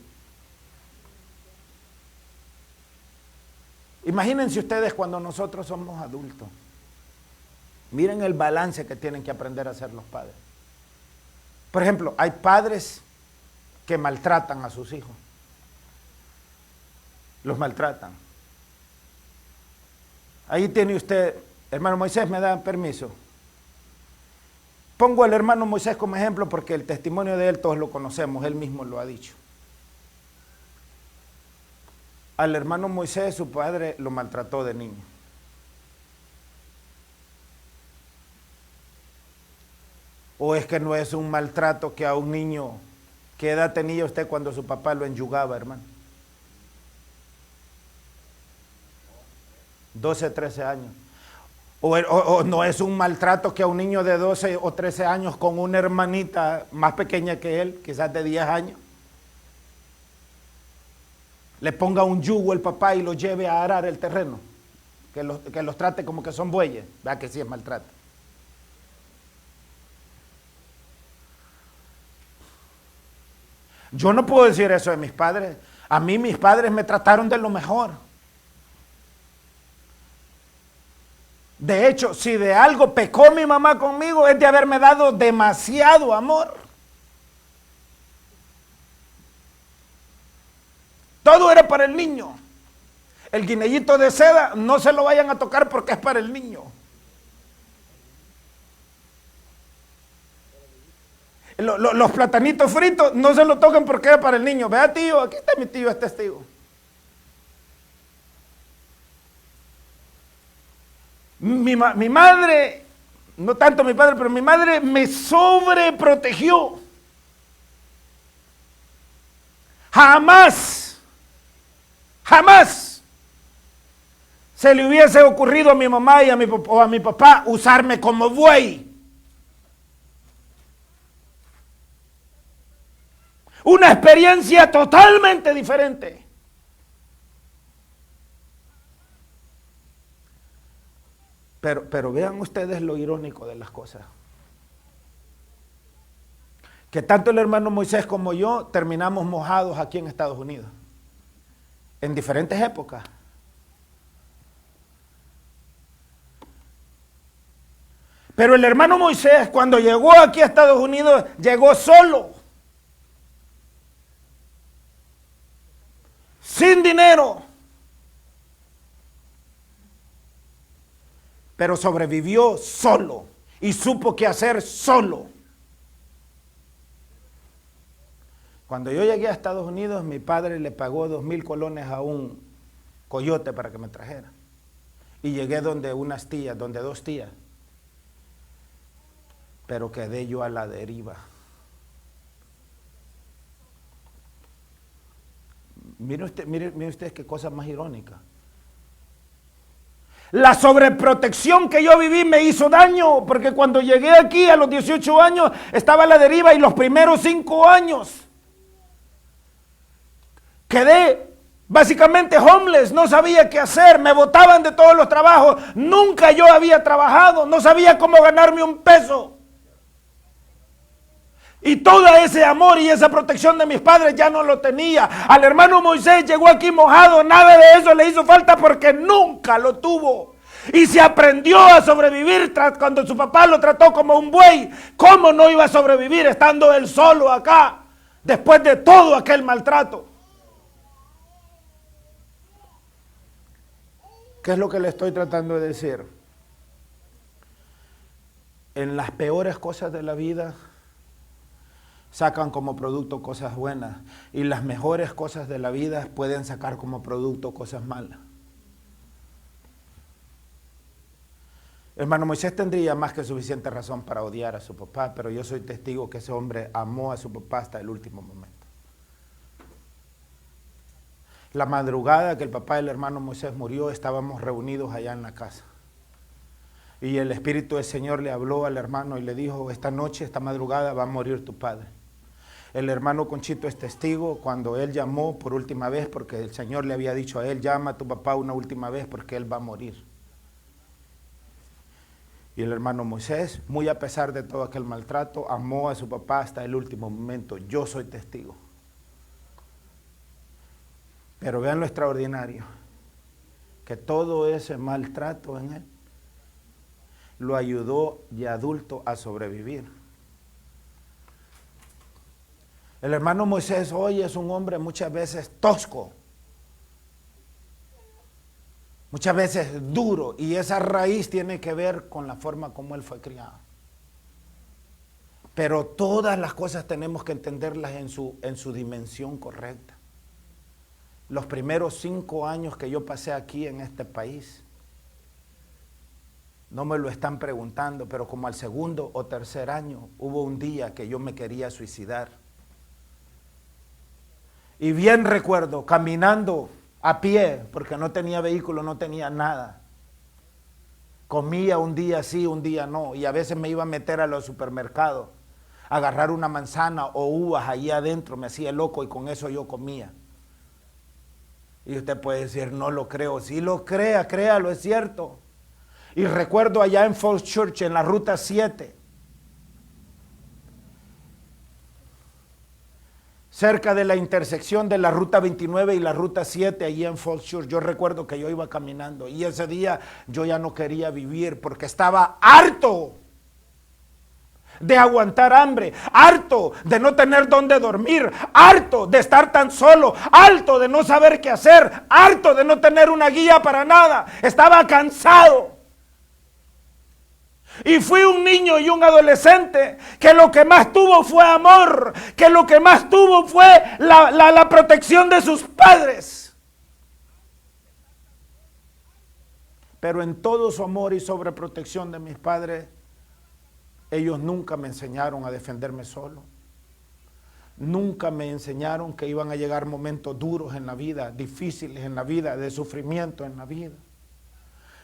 Imagínense ustedes cuando nosotros somos adultos. Miren el balance que tienen que aprender a hacer los padres. Por ejemplo, hay padres que maltratan a sus hijos. Los maltratan. Ahí tiene usted, hermano Moisés, ¿me da permiso? Pongo al hermano Moisés como ejemplo porque el testimonio de él todos lo conocemos, él mismo lo ha dicho. Al hermano Moisés su padre lo maltrató de niño. ¿O es que no es un maltrato que a un niño, qué edad tenía usted cuando su papá lo enyugaba, hermano? 12, 13 años. O no es un maltrato que a un niño de 12 o 13 años con una hermanita más pequeña que él, quizás de 10 años, le ponga un yugo el papá y lo lleve a arar el terreno, que los trate como que son bueyes? Vea que sí es maltrato. Yo no puedo decir eso de mis padres. A mí mis padres me trataron de lo mejor. De hecho, si de algo pecó mi mamá conmigo, es de haberme dado demasiado amor. Todo era para el niño. El guineyito de seda, no se lo vayan a tocar porque es para el niño. Los platanitos fritos no se lo toquen porque es para el niño. Vea, tío, aquí está mi tío, es testigo. Mi madre, no tanto mi padre, pero mi madre me sobreprotegió. Jamás se le hubiese ocurrido a mi mamá y a mi papá usarme como buey. Una experiencia totalmente diferente. Pero vean ustedes lo irónico de las cosas. Que tanto el hermano Moisés como yo terminamos mojados aquí en Estados Unidos. En diferentes épocas. Pero el hermano Moisés, cuando llegó aquí a Estados Unidos, llegó solo. Sin dinero. Pero sobrevivió solo y supo qué hacer solo. Cuando yo llegué a Estados Unidos, mi padre le pagó 2,000 colones a un coyote para que me trajera. Y llegué donde dos tías. Pero quedé yo a la deriva. Mire usted qué cosa más irónica. La sobreprotección que yo viví me hizo daño, porque cuando llegué aquí a los 18 años estaba a la deriva y los primeros 5 años quedé básicamente homeless, no sabía qué hacer, me botaban de todos los trabajos, nunca yo había trabajado, no sabía cómo ganarme un peso. Y todo ese amor y esa protección de mis padres ya no lo tenía. Al hermano Moisés llegó aquí mojado, nada de eso le hizo falta porque nunca lo tuvo. Y se aprendió a sobrevivir cuando su papá lo trató como un buey. ¿Cómo no iba a sobrevivir estando él solo acá después de todo aquel maltrato? ¿Qué es lo que le estoy tratando de decir? En las peores cosas de la vida sacan como producto cosas buenas y las mejores cosas de la vida pueden sacar como producto cosas malas. Hermano Moisés tendría más que suficiente razón para odiar a su papá, pero yo soy testigo que ese hombre amó a su papá hasta el último momento. La madrugada que el papá del hermano Moisés murió, estábamos reunidos allá en la casa. Y el Espíritu del Señor le habló al hermano y le dijo, esta noche, esta madrugada va a morir tu padre. El hermano Conchito es testigo cuando él llamó por última vez, porque el Señor le había dicho a él, llama a tu papá una última vez porque él va a morir. Y el hermano Moisés, muy a pesar de todo aquel maltrato, amó a su papá hasta el último momento. Yo soy testigo. Pero vean lo extraordinario, que todo ese maltrato en él lo ayudó ya adulto a sobrevivir. El hermano Moisés hoy es un hombre muchas veces tosco, muchas veces duro, y esa raíz tiene que ver con la forma como él fue criado. Pero todas las cosas tenemos que entenderlas en su dimensión correcta. Los primeros 5 años que yo pasé aquí en este país, no me lo están preguntando, pero como al segundo o tercer año hubo un día que yo me quería suicidar. Y bien recuerdo, caminando a pie, porque no tenía vehículo, no tenía nada. Comía un día sí, un día no, y a veces me iba a meter a los supermercados, a agarrar una manzana o uvas allí adentro, me hacía loco y con eso yo comía. Y usted puede decir, no lo creo. Si lo crea, créalo, es cierto. Y recuerdo allá en Falls Church, en la ruta 7, cerca de la intersección de la ruta 29 y la ruta 7, allí en Falls Church, yo recuerdo que yo iba caminando y ese día yo ya no quería vivir porque estaba harto de aguantar hambre, harto de no tener dónde dormir, harto de estar tan solo, harto de no saber qué hacer, harto de no tener una guía para nada. Estaba cansado. Y fui un niño y un adolescente que lo que más tuvo fue amor, que lo que más tuvo fue la protección de sus padres. Pero en todo su amor y sobreprotección de mis padres, ellos nunca me enseñaron a defenderme solo. Nunca me enseñaron que iban a llegar momentos duros en la vida, difíciles en la vida, de sufrimiento en la vida.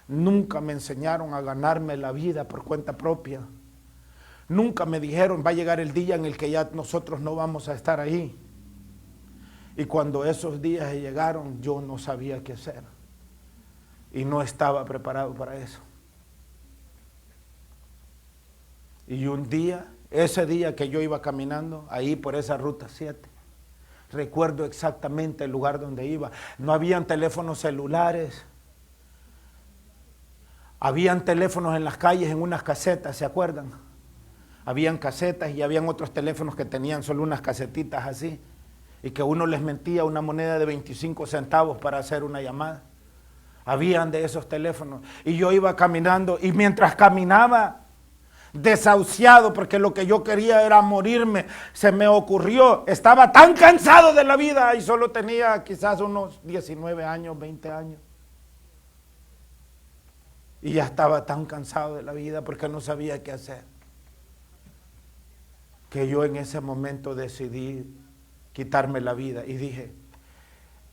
Nunca me enseñaron a ganarme la vida por cuenta propia. Nunca me dijeron, va a llegar el día en el que ya nosotros no vamos a estar ahí. Y cuando esos días llegaron, yo no sabía qué hacer. Y no estaba preparado para eso. Y un día, ese día que yo iba caminando, ahí por esa ruta 7, recuerdo exactamente el lugar donde iba. No habían teléfonos celulares. Habían teléfonos en las calles, en unas casetas, ¿se acuerdan? Habían casetas y habían otros teléfonos que tenían solo unas casetitas así, y que uno les mentía una moneda de 25 centavos para hacer una llamada. Habían de esos teléfonos. Y yo iba caminando, y mientras caminaba, desahuciado, porque lo que yo quería era morirme, se me ocurrió, estaba tan cansado de la vida, y solo tenía quizás unos 19 años, 20 años. Y ya estaba tan cansado de la vida porque no sabía qué hacer, que yo en ese momento decidí quitarme la vida y dije,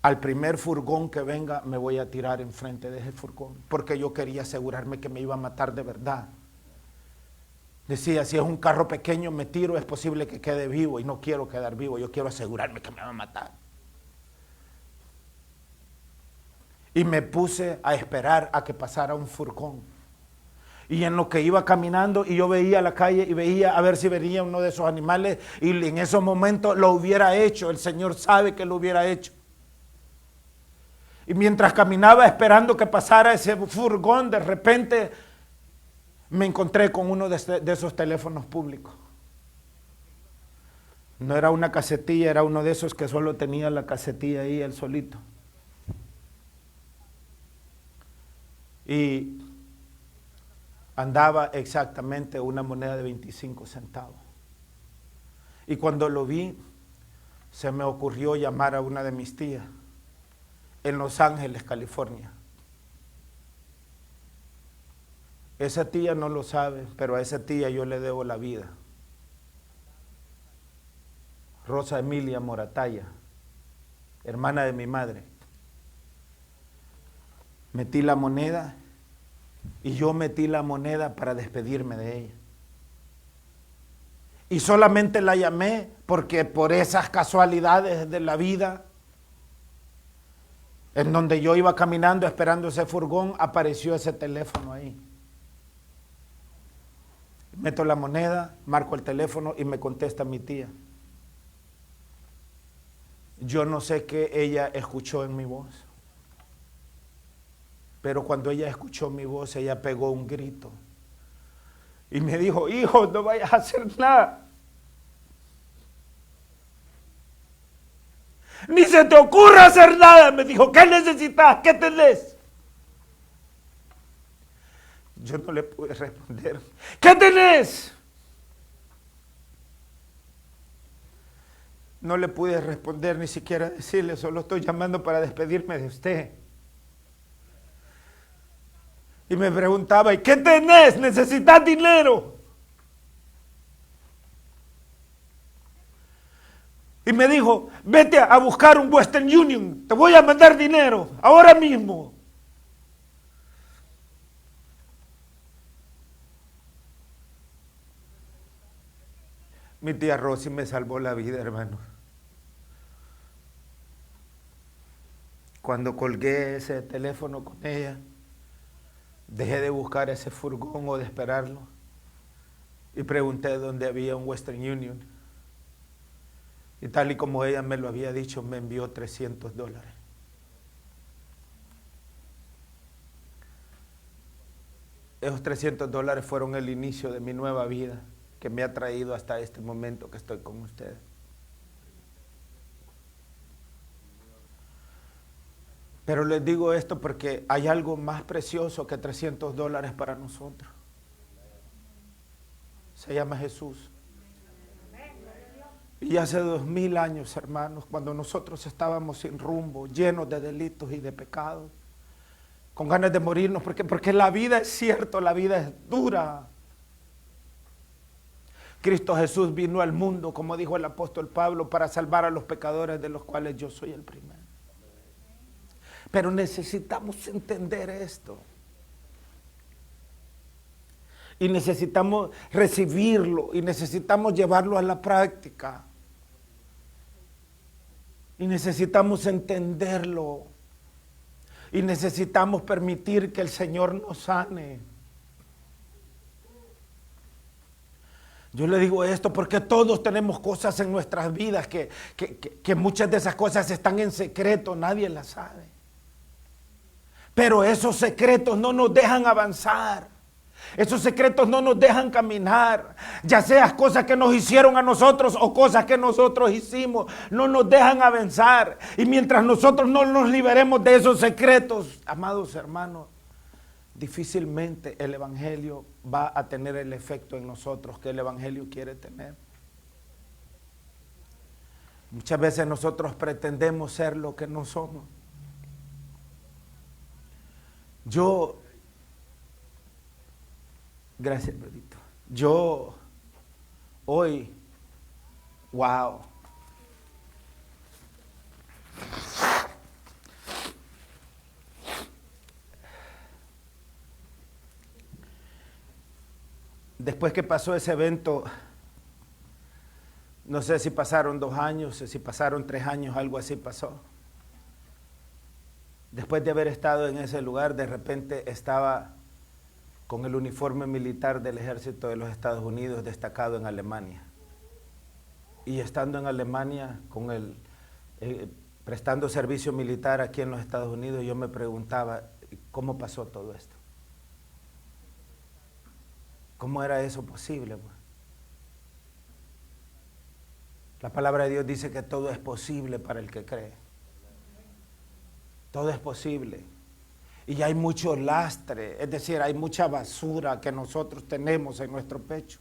al primer furgón que venga me voy a tirar enfrente de ese furgón, porque yo quería asegurarme que me iba a matar de verdad. Decía, si es un carro pequeño me tiro, es posible que quede vivo, y no quiero quedar vivo, yo quiero asegurarme que me va a matar. Y me puse a esperar a que pasara un furgón. Y en lo que iba caminando, y yo veía la calle y veía a ver si venía uno de esos animales, y en esos momentos lo hubiera hecho, el Señor sabe que lo hubiera hecho. Y mientras caminaba esperando que pasara ese furgón, de repente me encontré con uno de esos teléfonos públicos. No era una casetilla, era uno de esos que solo tenía la casetilla ahí, él solito. Y andaba exactamente una moneda de 25 centavos. Y cuando lo vi, se me ocurrió llamar a una de mis tías en Los Ángeles, California. Esa tía no lo sabe, pero a esa tía yo le debo la vida. Rosa Emilia Morataya, hermana de mi madre. Metí la moneda y yo metí la moneda para despedirme de ella. Y solamente la llamé porque por esas casualidades de la vida, en donde yo iba caminando esperando ese furgón, apareció ese teléfono ahí. Meto la moneda, marco el teléfono y me contesta mi tía. Yo no sé qué ella escuchó en mi voz, pero cuando ella escuchó mi voz, ella pegó un grito y me dijo, hijo, no vayas a hacer nada. Ni se te ocurra hacer nada. Me dijo, ¿qué necesitas? ¿Qué tenés? Yo no le pude responder. ¿Qué tenés? No le pude responder, ni siquiera decirle, solo estoy llamando para despedirme de usted. Y me preguntaba, ¿y qué tenés? ¿Necesitas dinero? Y me dijo, vete a buscar un Western Union, te voy a mandar dinero, ahora mismo. Mi tía Rosy me salvó la vida, hermano. Cuando colgué ese teléfono con ella, dejé de buscar ese furgón o de esperarlo y pregunté dónde había un Western Union. Y tal y como ella me lo había dicho, me envió $300. Esos $300 fueron el inicio de mi nueva vida, que me ha traído hasta este momento que estoy con ustedes. Pero les digo esto porque hay algo más precioso que $300 para nosotros. se llama Jesús. Y hace 2000 años, hermanos, cuando nosotros estábamos sin rumbo, llenos de delitos y de pecados, con ganas de morirnos, porque la vida es cierto, la vida es dura. Cristo Jesús vino al mundo, como dijo el apóstol Pablo, para salvar a los pecadores, de los cuales yo soy el primero. Pero necesitamos entender esto. Y necesitamos recibirlo, y necesitamos llevarlo a la práctica. Y necesitamos entenderlo. Y necesitamos permitir que el Señor nos sane. Yo le digo esto porque todos tenemos cosas en nuestras vidas que muchas de esas cosas están en secreto, nadie las sabe. Pero esos secretos no nos dejan avanzar. Esos secretos no nos dejan caminar. Ya sean cosas que nos hicieron a nosotros o cosas que nosotros hicimos, no nos dejan avanzar. Y mientras nosotros no nos liberemos de esos secretos, amados hermanos, difícilmente el Evangelio va a tener el efecto en nosotros que el Evangelio quiere tener. Muchas veces nosotros pretendemos ser lo que no somos. Gracias, Pedrito. Yo hoy, wow. Después que pasó ese evento, no sé si pasaron 2 años, si pasaron 3 años, algo así pasó. Después de haber estado en ese lugar, de repente estaba con el uniforme militar del ejército de los Estados Unidos destacado en Alemania. Y estando en Alemania, prestando servicio militar aquí en los Estados Unidos, yo me preguntaba, ¿cómo pasó todo esto? ¿Cómo era eso posible? La palabra de Dios dice que todo es posible para el que cree. Todo es posible. Y hay mucho lastre, es decir, hay mucha basura que nosotros tenemos en nuestro pecho.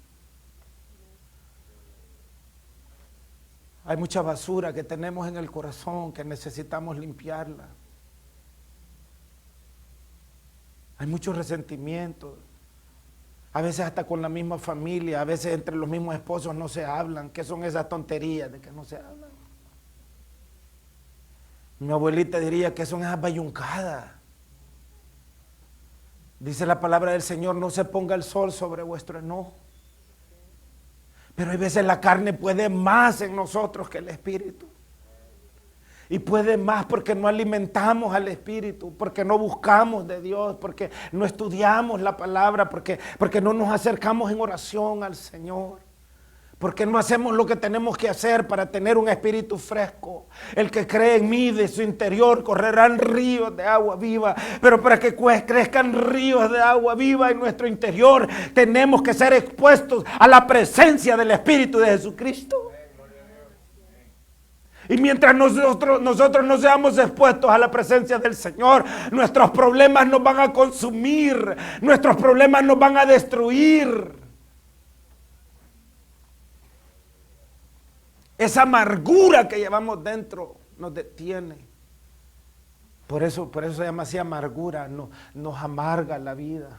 Hay mucha basura que tenemos en el corazón que necesitamos limpiarla. Hay mucho resentimiento. A veces hasta con la misma familia, a veces entre los mismos esposos no se hablan. ¿Qué son esas tonterías de que no se hablan? Mi abuelita diría que son esas bayuncadas. Dice la palabra del Señor, no se ponga el sol sobre vuestro enojo. Pero hay veces la carne puede más en nosotros que el espíritu. Y puede más porque no alimentamos al espíritu, porque no buscamos de Dios, porque no estudiamos la palabra, porque no nos acercamos en oración al Señor. Porque no hacemos lo que tenemos que hacer para tener un espíritu fresco. El que cree en mí, de su interior correrán ríos de agua viva. Pero para que crezcan ríos de agua viva en nuestro interior, tenemos que ser expuestos a la presencia del Espíritu de Jesucristo. Y mientras nosotros no seamos expuestos a la presencia del Señor, nuestros problemas nos van a consumir, nuestros problemas nos van a destruir. Esa amargura que llevamos dentro nos detiene. Por eso se llama así amargura, nos amarga la vida.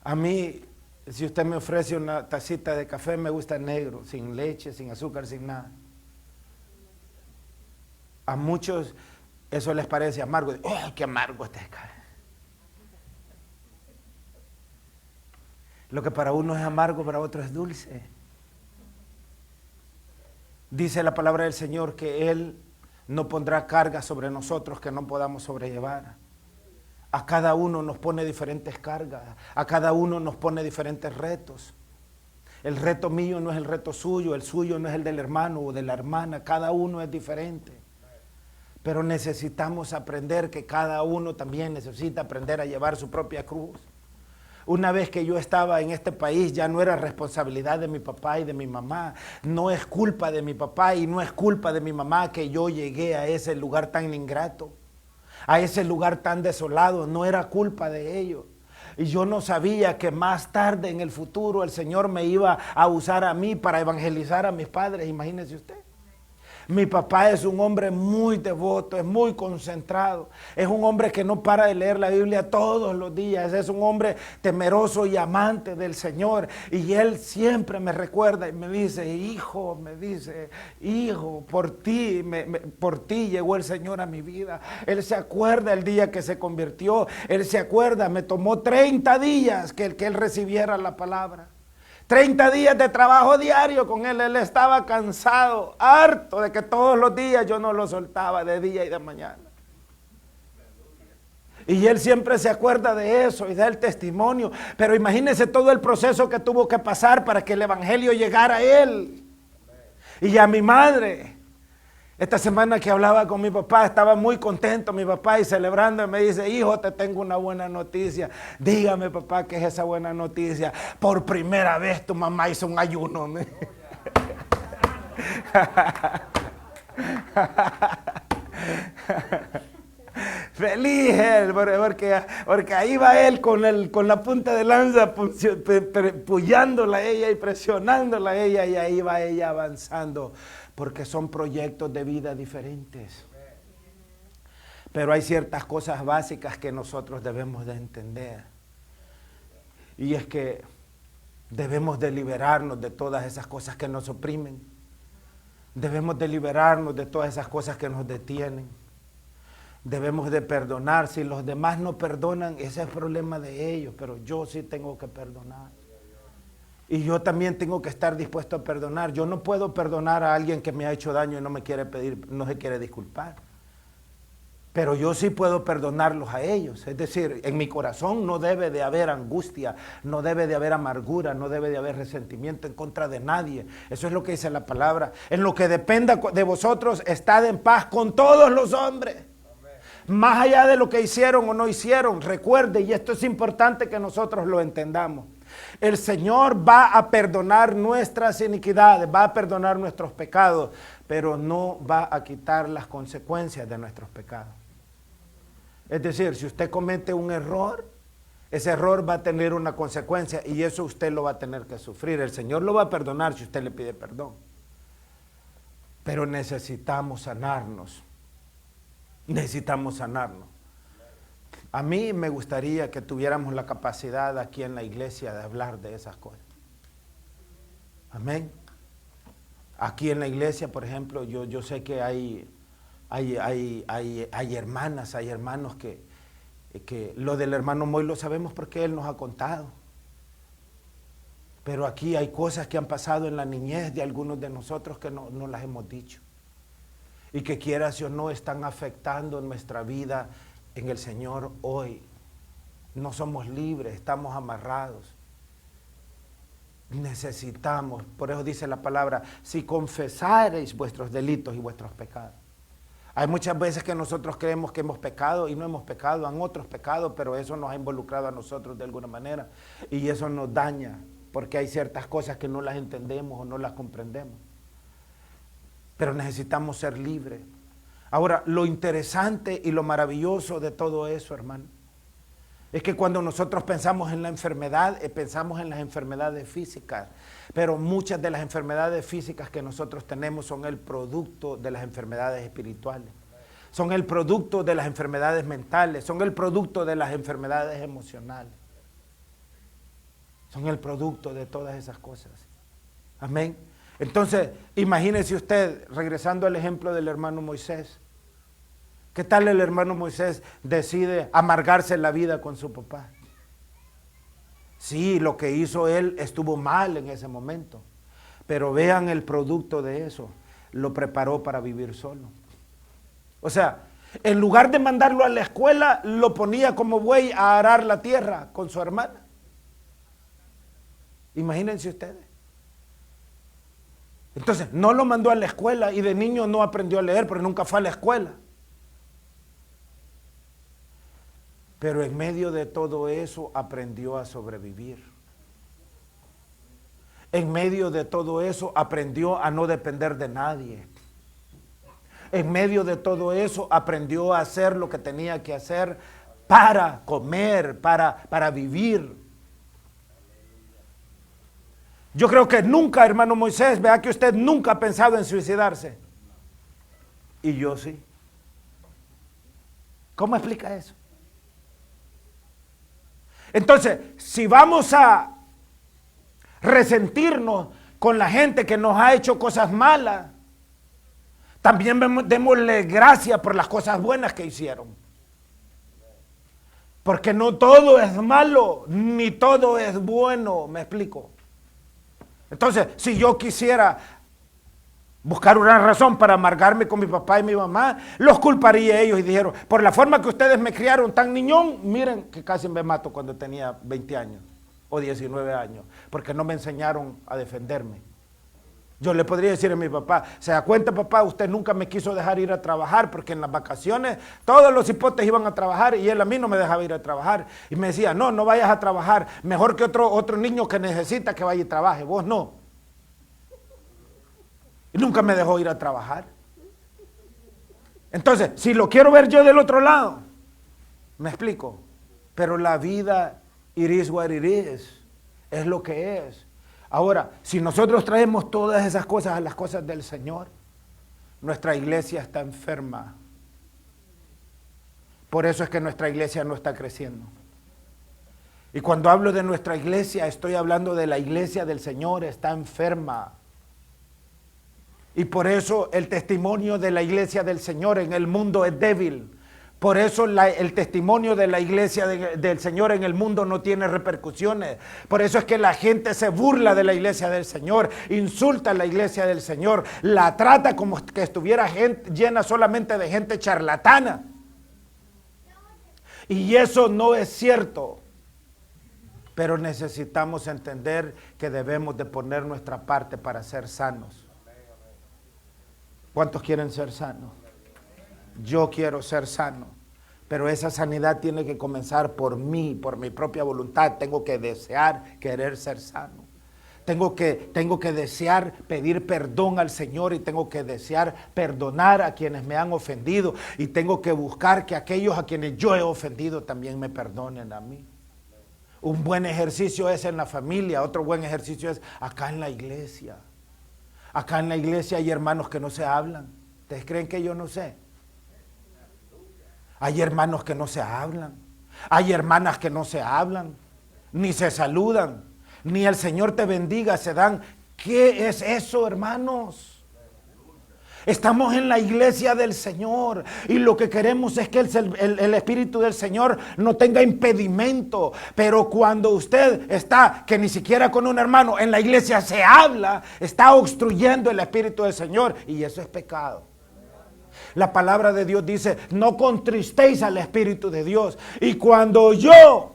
A mí, si usted me ofrece una tacita de café, me gusta negro, sin leche, sin azúcar, sin nada. A muchos eso les parece amargo. ¡Oh, qué amargo este café! Lo que para uno es amargo, para otro es dulce. Dice la palabra del Señor que Él no pondrá cargas sobre nosotros que no podamos sobrellevar. A cada uno nos pone diferentes cargas, a cada uno nos pone diferentes retos. El reto mío no es el reto suyo, el suyo no es el del hermano o de la hermana, cada uno es diferente. Pero necesitamos aprender que cada uno también necesita aprender a llevar su propia cruz. Una vez que yo estaba en este país, ya no era responsabilidad de mi papá y de mi mamá. No es culpa de mi papá y no es culpa de mi mamá que yo llegué a ese lugar tan ingrato, a ese lugar tan desolado. No era culpa de ellos. Y yo no sabía que más tarde en el futuro el Señor me iba a usar a mí para evangelizar a mis padres, imagínese usted. Mi papá es un hombre muy devoto, es muy concentrado, es un hombre que no para de leer la Biblia todos los días, es un hombre temeroso y amante del Señor. Y él siempre me recuerda y me dice, hijo, por ti llegó el Señor a mi vida. Él se acuerda el día que se convirtió, él se acuerda, me tomó 30 días que él recibiera la palabra. 30 días de trabajo diario con él. Él estaba cansado, harto de que todos los días yo no lo soltaba de día y de mañana. Y él siempre se acuerda de eso y da el testimonio. Pero imagínense todo el proceso que tuvo que pasar para que el evangelio llegara a él. Y a mi madre. Esta semana que hablaba con mi papá, estaba muy contento mi papá y celebrando, y me dice, hijo, te tengo una buena noticia. Dígame, papá, ¿qué es esa buena noticia? Por primera vez tu mamá hizo un ayuno. Feliz él, porque ahí va él con la punta de lanza puyándola a ella y presionándola a ella, y ahí va ella avanzando, porque son proyectos de vida diferentes. Pero hay ciertas cosas básicas que nosotros debemos de entender, y es que debemos de liberarnos de todas esas cosas que nos oprimen, debemos de liberarnos de todas esas cosas que nos detienen. Debemos de perdonar. Si los demás no perdonan, ese es el problema de ellos, pero yo sí tengo que perdonar. Y yo también tengo que estar dispuesto a perdonar. Yo no puedo perdonar a alguien que me ha hecho daño y no me quiere pedir, no se quiere disculpar. Pero yo sí puedo perdonarlos a ellos. Es decir, en mi corazón no debe de haber angustia, no debe de haber amargura, no debe de haber resentimiento en contra de nadie. Eso es lo que dice la palabra. En lo que dependa de vosotros, estad en paz con todos los hombres. Más allá de lo que hicieron o no hicieron, recuerde, y esto es importante que nosotros lo entendamos, el Señor va a perdonar nuestras iniquidades, va a perdonar nuestros pecados, pero no va a quitar las consecuencias de nuestros pecados. Es decir, si usted comete un error, ese error va a tener una consecuencia y eso usted lo va a tener que sufrir. El Señor lo va a perdonar si usted le pide perdón. Pero necesitamos sanarnos. Necesitamos sanarnos. A mí me gustaría que tuviéramos la capacidad aquí en la iglesia de hablar de esas cosas. Amén. Aquí en la iglesia, por ejemplo, yo sé que hay hermanas, hay hermanos que lo del hermano Moy lo sabemos porque él nos ha contado. Pero aquí hay cosas que han pasado en la niñez de algunos de nosotros que no las hemos dicho. Y que quieras o no están afectando nuestra vida en el Señor hoy. No somos libres, estamos amarrados. Necesitamos, por eso dice la palabra, si confesareis vuestros delitos y vuestros pecados. Hay muchas veces que nosotros creemos que hemos pecado y no hemos pecado, han otros pecados, pero eso nos ha involucrado a nosotros de alguna manera y eso nos daña, porque hay ciertas cosas que no las entendemos o no las comprendemos. Pero necesitamos ser libres. Ahora, lo interesante y lo maravilloso de todo eso, hermano, es que cuando nosotros pensamos en la enfermedad, pensamos en las enfermedades físicas, pero muchas de las enfermedades físicas que nosotros tenemos son el producto de las enfermedades espirituales, son el producto de las enfermedades mentales, son el producto de las enfermedades emocionales, son el producto de todas esas cosas. Amén. Entonces, imagínese usted, regresando al ejemplo del hermano Moisés, ¿qué tal el hermano Moisés decide amargarse la vida con su papá? Sí, lo que hizo él estuvo mal en ese momento, pero vean el producto de eso, lo preparó para vivir solo. O sea, en lugar de mandarlo a la escuela, lo ponía como buey a arar la tierra con su hermana. Imagínense ustedes. Entonces, no lo mandó a la escuela y de niño no aprendió a leer, pero nunca fue a la escuela. Pero en medio de todo eso aprendió a sobrevivir. En medio de todo eso aprendió a no depender de nadie. En medio de todo eso aprendió a hacer lo que tenía que hacer para comer, para vivir. Yo creo que nunca, hermano Moisés, vea que usted nunca ha pensado en suicidarse. Y yo sí. ¿Cómo explica eso? Entonces, si vamos a resentirnos con la gente que nos ha hecho cosas malas, también démosle gracias por las cosas buenas que hicieron. Porque no todo es malo, ni todo es bueno, me explico. Entonces, si yo quisiera buscar una razón para amargarme con mi papá y mi mamá, los culparía a ellos y dijeron, por la forma que ustedes me criaron tan niñón, miren que casi me mato cuando tenía 20 años o 19 años, porque no me enseñaron a defenderme. Yo le podría decir a mi papá, ¿se da cuenta, papá? Usted nunca me quiso dejar ir a trabajar porque en las vacaciones todos los hipotes iban a trabajar y él a mí no me dejaba ir a trabajar. Y me decía, no, no vayas a trabajar, mejor que otro niño que necesita que vaya y trabaje, vos no. Y nunca me dejó ir a trabajar. Entonces, si lo quiero ver yo del otro lado, me explico. Pero la vida, it is what it is, es lo que es. Ahora, si nosotros traemos todas esas cosas a las cosas del Señor, nuestra iglesia está enferma. Por eso es que nuestra iglesia no está creciendo. Y cuando hablo de nuestra iglesia, estoy hablando de la iglesia del Señor, está enferma. Y por eso el testimonio de la iglesia del Señor en el mundo es débil. Por eso el testimonio de la iglesia del Señor en el mundo no tiene repercusiones. Por eso es que la gente se burla de la iglesia del Señor, insulta a la iglesia del Señor, la trata como que estuviera llena solamente de gente charlatana. Y eso no es cierto. Pero necesitamos entender que debemos de poner nuestra parte para ser sanos. ¿Cuántos quieren ser sanos? Yo quiero ser sano, pero esa sanidad tiene que comenzar por mí, por mi propia voluntad. Tengo que desear, querer ser sano. Tengo que desear pedir perdón al Señor y tengo que desear perdonar a quienes me han ofendido y tengo que buscar que aquellos a quienes yo he ofendido también me perdonen a mí. Un buen ejercicio es en la familia, otro buen ejercicio es acá en la iglesia. Acá en la iglesia hay hermanos que no se hablan. ¿Ustedes creen que yo no sé? Hay hermanos que no se hablan. Hay hermanas que no se hablan. Ni se saludan. Ni el Señor te bendiga se dan. ¿Qué es eso, hermanos? Estamos en la iglesia del Señor y lo que queremos es que el Espíritu del Señor no tenga impedimento. Pero cuando usted está, que ni siquiera con un hermano en la iglesia se habla, está obstruyendo el Espíritu del Señor y eso es pecado. La palabra de Dios dice, no contristéis al Espíritu de Dios. Y cuando yo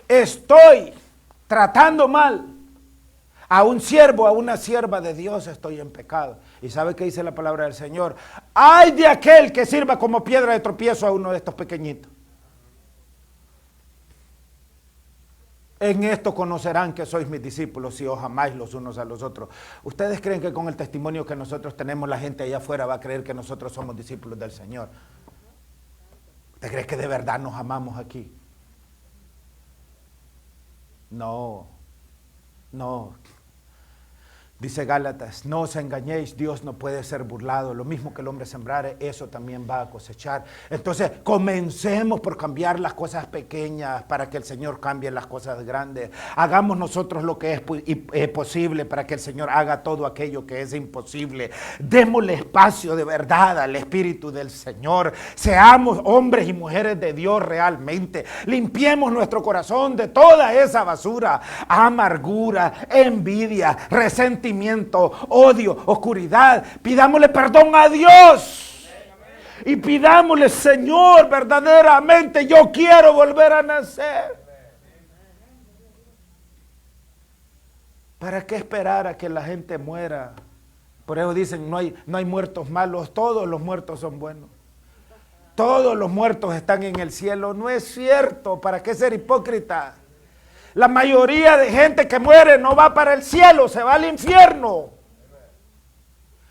estoy tratando mal a un siervo, a una sierva de Dios, estoy en pecado. ¿Y sabe qué dice la palabra del Señor? ¡Ay de aquel que sirva como piedra de tropiezo a uno de estos pequeñitos! En esto conocerán que sois mis discípulos si os amáis los unos a los otros. ¿Ustedes creen que con el testimonio que nosotros tenemos la gente allá afuera va a creer que nosotros somos discípulos del Señor? ¿Usted cree que de verdad nos amamos aquí? No, no. Dice Gálatas, no os engañéis, Dios no puede ser burlado. Lo mismo que el hombre sembrare, eso también va a cosechar. Entonces, comencemos por cambiar las cosas pequeñas para que el Señor cambie las cosas grandes. Hagamos nosotros lo que es posible para que el Señor haga todo aquello que es imposible. Démosle espacio de verdad al Espíritu del Señor. Seamos hombres y mujeres de Dios realmente. Limpiemos nuestro corazón de toda esa basura, amargura, envidia, resentimiento, odio, oscuridad. Pidámosle perdón a Dios y pidámosle, Señor, verdaderamente yo quiero volver a nacer. ¿Para qué esperar a que la gente muera? Por eso dicen, no hay muertos malos, todos los muertos son buenos. Todos los muertos están en el cielo. No es cierto, ¿para qué ser hipócrita? La mayoría de gente que muere no va para el cielo, se va al infierno.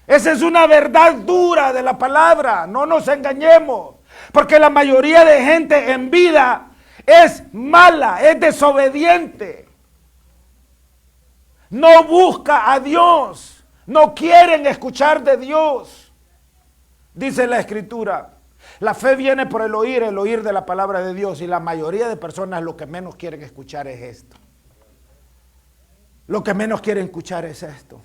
Esa es una verdad dura de la palabra, no nos engañemos. Porque la mayoría de gente en vida es mala, es desobediente. No busca a Dios, no quieren escuchar de Dios. Dice la Escritura, la fe viene por el oír de la palabra de Dios, y la mayoría de personas lo que menos quieren escuchar es esto. Lo que menos quieren escuchar es esto.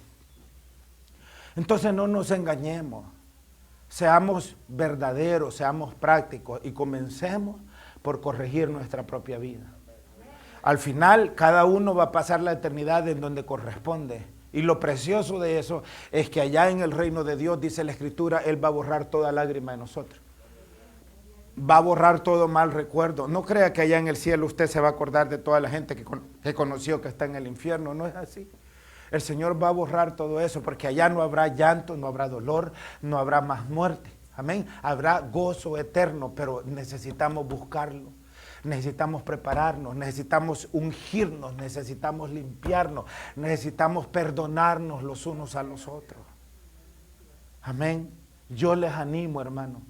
Entonces no nos engañemos, seamos verdaderos, seamos prácticos y comencemos por corregir nuestra propia vida. Al final, cada uno va a pasar la eternidad en donde corresponde. Y lo precioso de eso es que allá en el reino de Dios, dice la Escritura, Él va a borrar toda lágrima de nosotros. Va a borrar todo mal recuerdo. No crea que allá en el cielo usted se va a acordar de toda la gente que conoció que está en el infierno. No es así. El Señor va a borrar todo eso, porque allá no habrá llanto, no habrá dolor, no habrá más muerte. Amén. Habrá gozo eterno, pero necesitamos buscarlo. Necesitamos prepararnos, necesitamos ungirnos, necesitamos limpiarnos, necesitamos perdonarnos los unos a los otros. Amén. Yo les animo, hermano.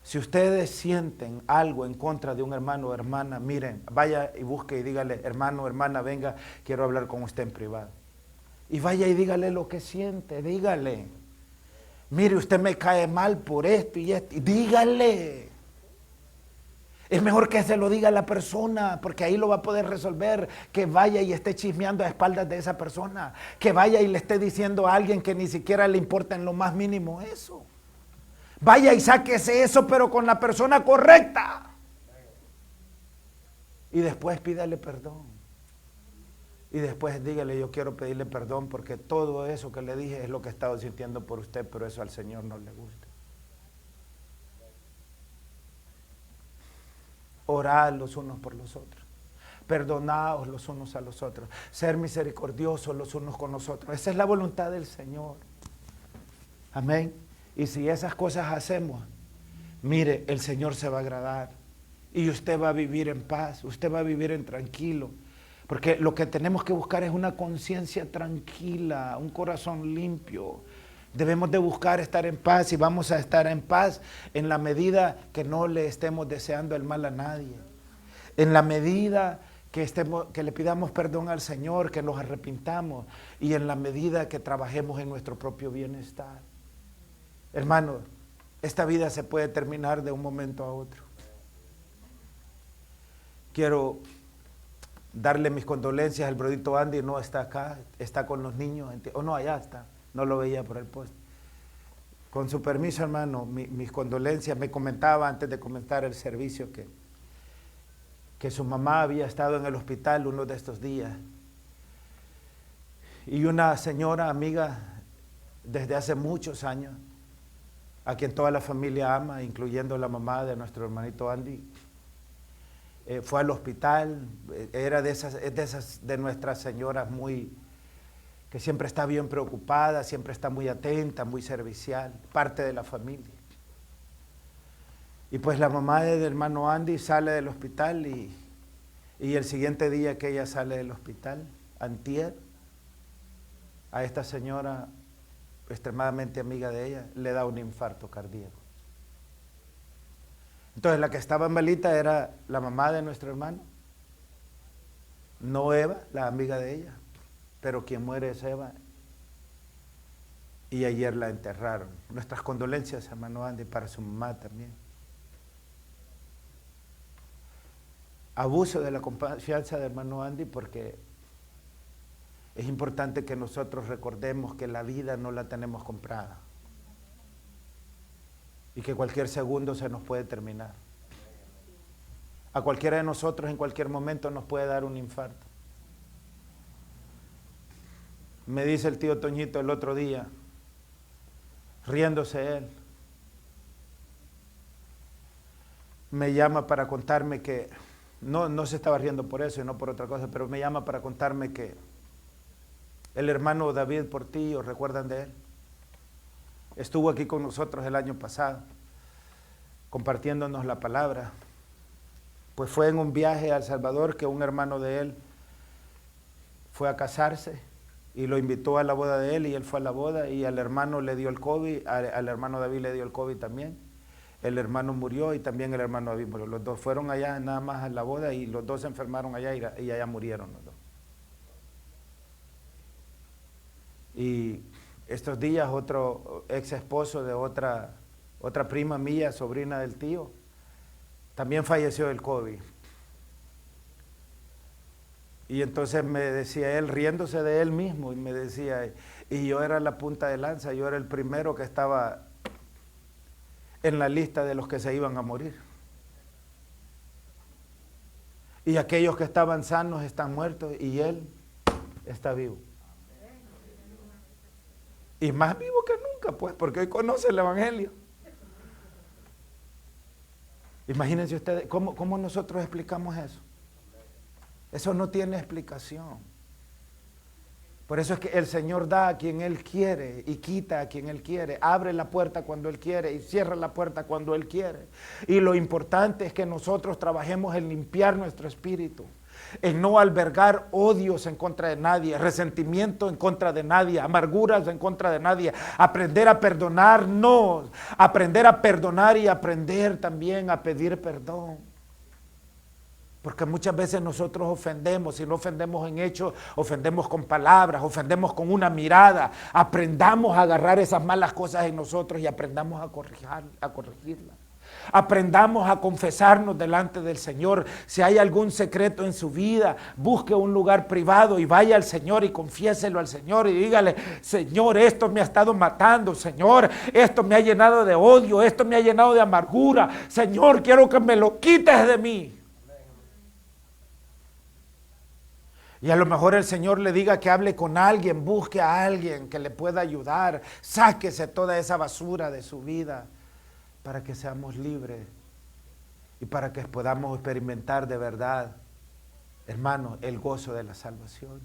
Si ustedes sienten algo en contra de un hermano o hermana, miren, vaya y busque y dígale, hermano o hermana, venga, quiero hablar con usted en privado. Y vaya y dígale lo que siente, dígale. Mire, usted me cae mal por esto y esto, y dígale. Es mejor que se lo diga a la persona, porque ahí lo va a poder resolver. Que vaya y esté chismeando a espaldas de esa persona. Que vaya y le esté diciendo a alguien que ni siquiera le importa en lo más mínimo eso. Vaya y sáquese eso, pero con la persona correcta. Y después pídale perdón. Y después dígale, yo quiero pedirle perdón porque todo eso que le dije es lo que he estado sintiendo por usted, pero eso al Señor no le gusta. Orad los unos por los otros. Perdonaos los unos a los otros. Ser misericordiosos los unos con los otros. Esa es la voluntad del Señor. Amén. Y si esas cosas hacemos, mire, el Señor se va a agradar. Y usted va a vivir en paz. Usted va a vivir en tranquilo. Porque lo que tenemos que buscar es una conciencia tranquila, un corazón limpio. Debemos de buscar estar en paz, y vamos a estar en paz en la medida que no le estemos deseando el mal a nadie. En la medida que le pidamos perdón al Señor, que nos arrepintamos, y en la medida que trabajemos en nuestro propio bienestar. Hermanos, esta vida se puede terminar de un momento a otro. Quiero darle mis condolencias al brodito Andy, no está acá, está con los niños, no, allá está. No lo veía por el poste. Con su permiso, hermano, mis condolencias. Me comentaba antes de comenzar el servicio que su mamá había estado en el hospital uno de estos días. Y una señora amiga desde hace muchos años, a quien toda la familia ama, incluyendo la mamá de nuestro hermanito Andy, fue al hospital. Era de nuestras señoras que siempre está bien preocupada, siempre está muy atenta, muy servicial, parte de la familia. Y pues la mamá del hermano Andy sale del hospital y el siguiente día que ella sale del hospital, antier, a esta señora extremadamente amiga de ella, le da un infarto cardíaco. Entonces la que estaba malita era la mamá de nuestro hermano, no Eva, la amiga de ella. Pero quien muere es Eva. Y ayer la enterraron. Nuestras condolencias, hermano Andy, para su mamá también. Abuso de la confianza de hermano Andy, porque es importante que nosotros recordemos que la vida no la tenemos comprada. Y que cualquier segundo se nos puede terminar. A cualquiera de nosotros en cualquier momento nos puede dar un infarto. Me dice el tío Toñito el otro día, riéndose él, me llama para contarme que, no se estaba riendo por eso y no por otra cosa, pero me llama para contarme que el hermano David Portillo, ¿recuerdan de él? Estuvo aquí con nosotros el año pasado, compartiéndonos la palabra. Pues fue en un viaje a El Salvador que un hermano de él fue a casarse y lo invitó a la boda de él, y él fue a la boda, y al hermano le dio el COVID, al hermano David le dio el COVID también. el hermano murió y también el hermano David murió. Los dos fueron allá nada más a la boda y los dos se enfermaron allá y allá murieron los dos. Y estos días otro ex esposo de otra prima mía, sobrina del tío, también falleció del COVID. Y entonces me decía él, riéndose de él mismo, y me decía, y yo era la punta de lanza, yo era el primero que estaba en la lista de los que se iban a morir. Y aquellos que estaban sanos están muertos y él está vivo. Y más vivo que nunca, pues, porque hoy conoce el Evangelio. Imagínense ustedes, ¿cómo nosotros explicamos eso? Eso no tiene explicación. Por eso es que el Señor da a quien Él quiere y quita a quien Él quiere. Abre la puerta cuando Él quiere y cierra la puerta cuando Él quiere. Y lo importante es que nosotros trabajemos en limpiar nuestro espíritu, en no albergar odios en contra de nadie, resentimiento en contra de nadie, amarguras en contra de nadie, aprender a perdonarnos, aprender a perdonar y aprender también a pedir perdón. Porque muchas veces nosotros ofendemos, y no ofendemos en hechos, ofendemos con palabras, ofendemos con una mirada. Aprendamos a agarrar esas malas cosas en nosotros y aprendamos a corregirlas. Aprendamos a confesarnos delante del Señor. Si hay algún secreto en su vida, busque un lugar privado y vaya al Señor y confiéselo al Señor y dígale: Señor, esto me ha estado matando, Señor, esto me ha llenado de odio, esto me ha llenado de amargura, Señor, quiero que me lo quites de mí. Y a lo mejor el Señor le diga que hable con alguien, busque a alguien que le pueda ayudar, sáquese toda esa basura de su vida para que seamos libres y para que podamos experimentar de verdad, hermanos, el gozo de la salvación.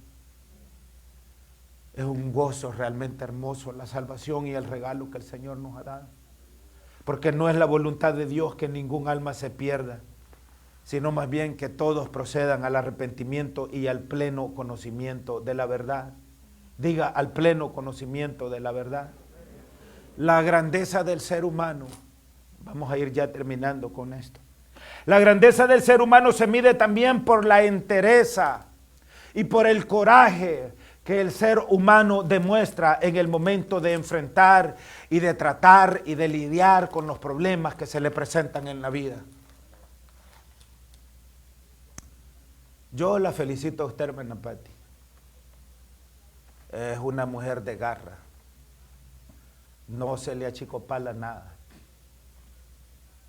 Es un gozo realmente hermoso la salvación y el regalo que el Señor nos ha dado. Porque no es la voluntad de Dios que ningún alma se pierda, sino más bien que todos procedan al arrepentimiento y al pleno conocimiento de la verdad. Diga, al pleno conocimiento de la verdad. La grandeza del ser humano, vamos a ir ya terminando con esto. La grandeza del ser humano se mide también por la entereza y por el coraje que el ser humano demuestra en el momento de enfrentar y de tratar y de lidiar con los problemas que se le presentan en la vida. Yo la felicito a usted, hermana Patti. Es una mujer de garra. No se le achicopala nada.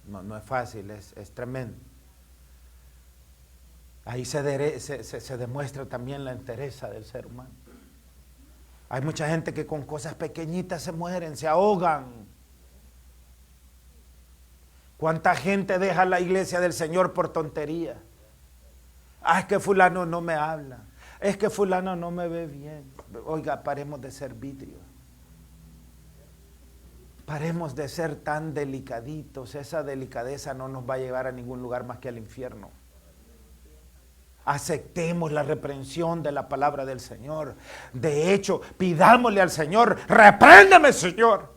No es fácil, es tremendo. Ahí se demuestra también la entereza del ser humano. Hay mucha gente que con cosas pequeñitas se mueren, se ahogan. ¿Cuánta gente deja la iglesia del Señor por tontería? Es que fulano no me habla, es que fulano no me ve bien. Oiga, paremos de ser vidrio. Paremos de ser tan delicaditos. Esa delicadeza no nos va a llevar a ningún lugar más que al infierno. Aceptemos la reprensión de la palabra del Señor. De hecho, pidámosle al Señor: repréndeme, Señor.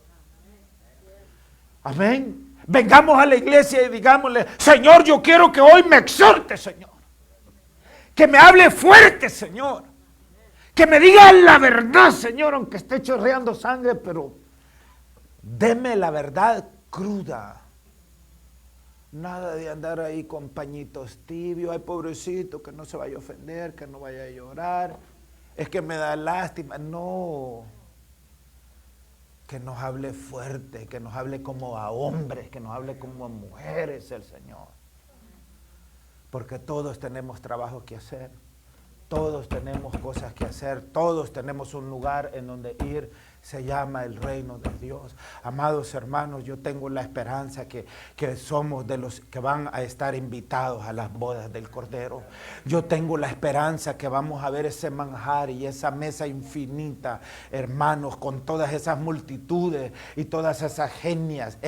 Amén. Vengamos a la iglesia y digámosle: Señor, yo quiero que hoy me exhorte, Señor. Que me hable fuerte, Señor. Que me diga la verdad, Señor, aunque esté chorreando sangre, pero deme la verdad cruda. Nada de andar ahí con pañitos tibios. Ay, pobrecito, que no se vaya a ofender, que no vaya a llorar. Es que me da lástima. No. Que nos hable fuerte, que nos hable como a hombres, que nos hable como a mujeres el Señor. Porque todos tenemos trabajo que hacer, todos tenemos cosas que hacer, todos tenemos un lugar en donde ir. Se llama el reino de Dios. Amados hermanos, yo tengo la esperanza que somos de los que van a estar invitados a las bodas del Cordero. Yo tengo la esperanza que vamos a ver ese manjar y esa mesa infinita, hermanos, con todas esas multitudes y todas esas etnias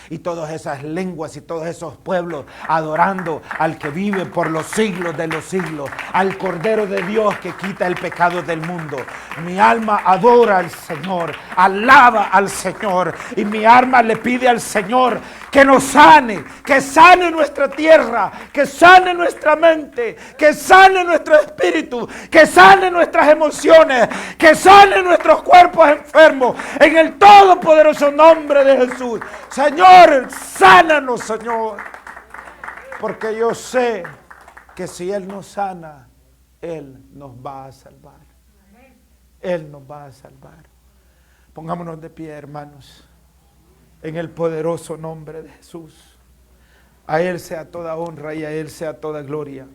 y todas esas lenguas y todos esos pueblos adorando al que vive por los siglos de los siglos, al Cordero de Dios que quita el pecado del mundo. Mi alma adora al Señor. Señor, alaba al Señor. Y mi alma le pide al Señor que nos sane, que sane nuestra tierra, que sane nuestra mente, que sane nuestro espíritu, que sane nuestras emociones, que sane nuestros cuerpos enfermos, en el todopoderoso nombre de Jesús. Señor, sánanos, Señor, porque yo sé que si Él nos sana, Él nos va a salvar. Él nos va a salvar. Pongámonos de pie, hermanos, en el poderoso nombre de Jesús. A Él sea toda honra y a Él sea toda gloria.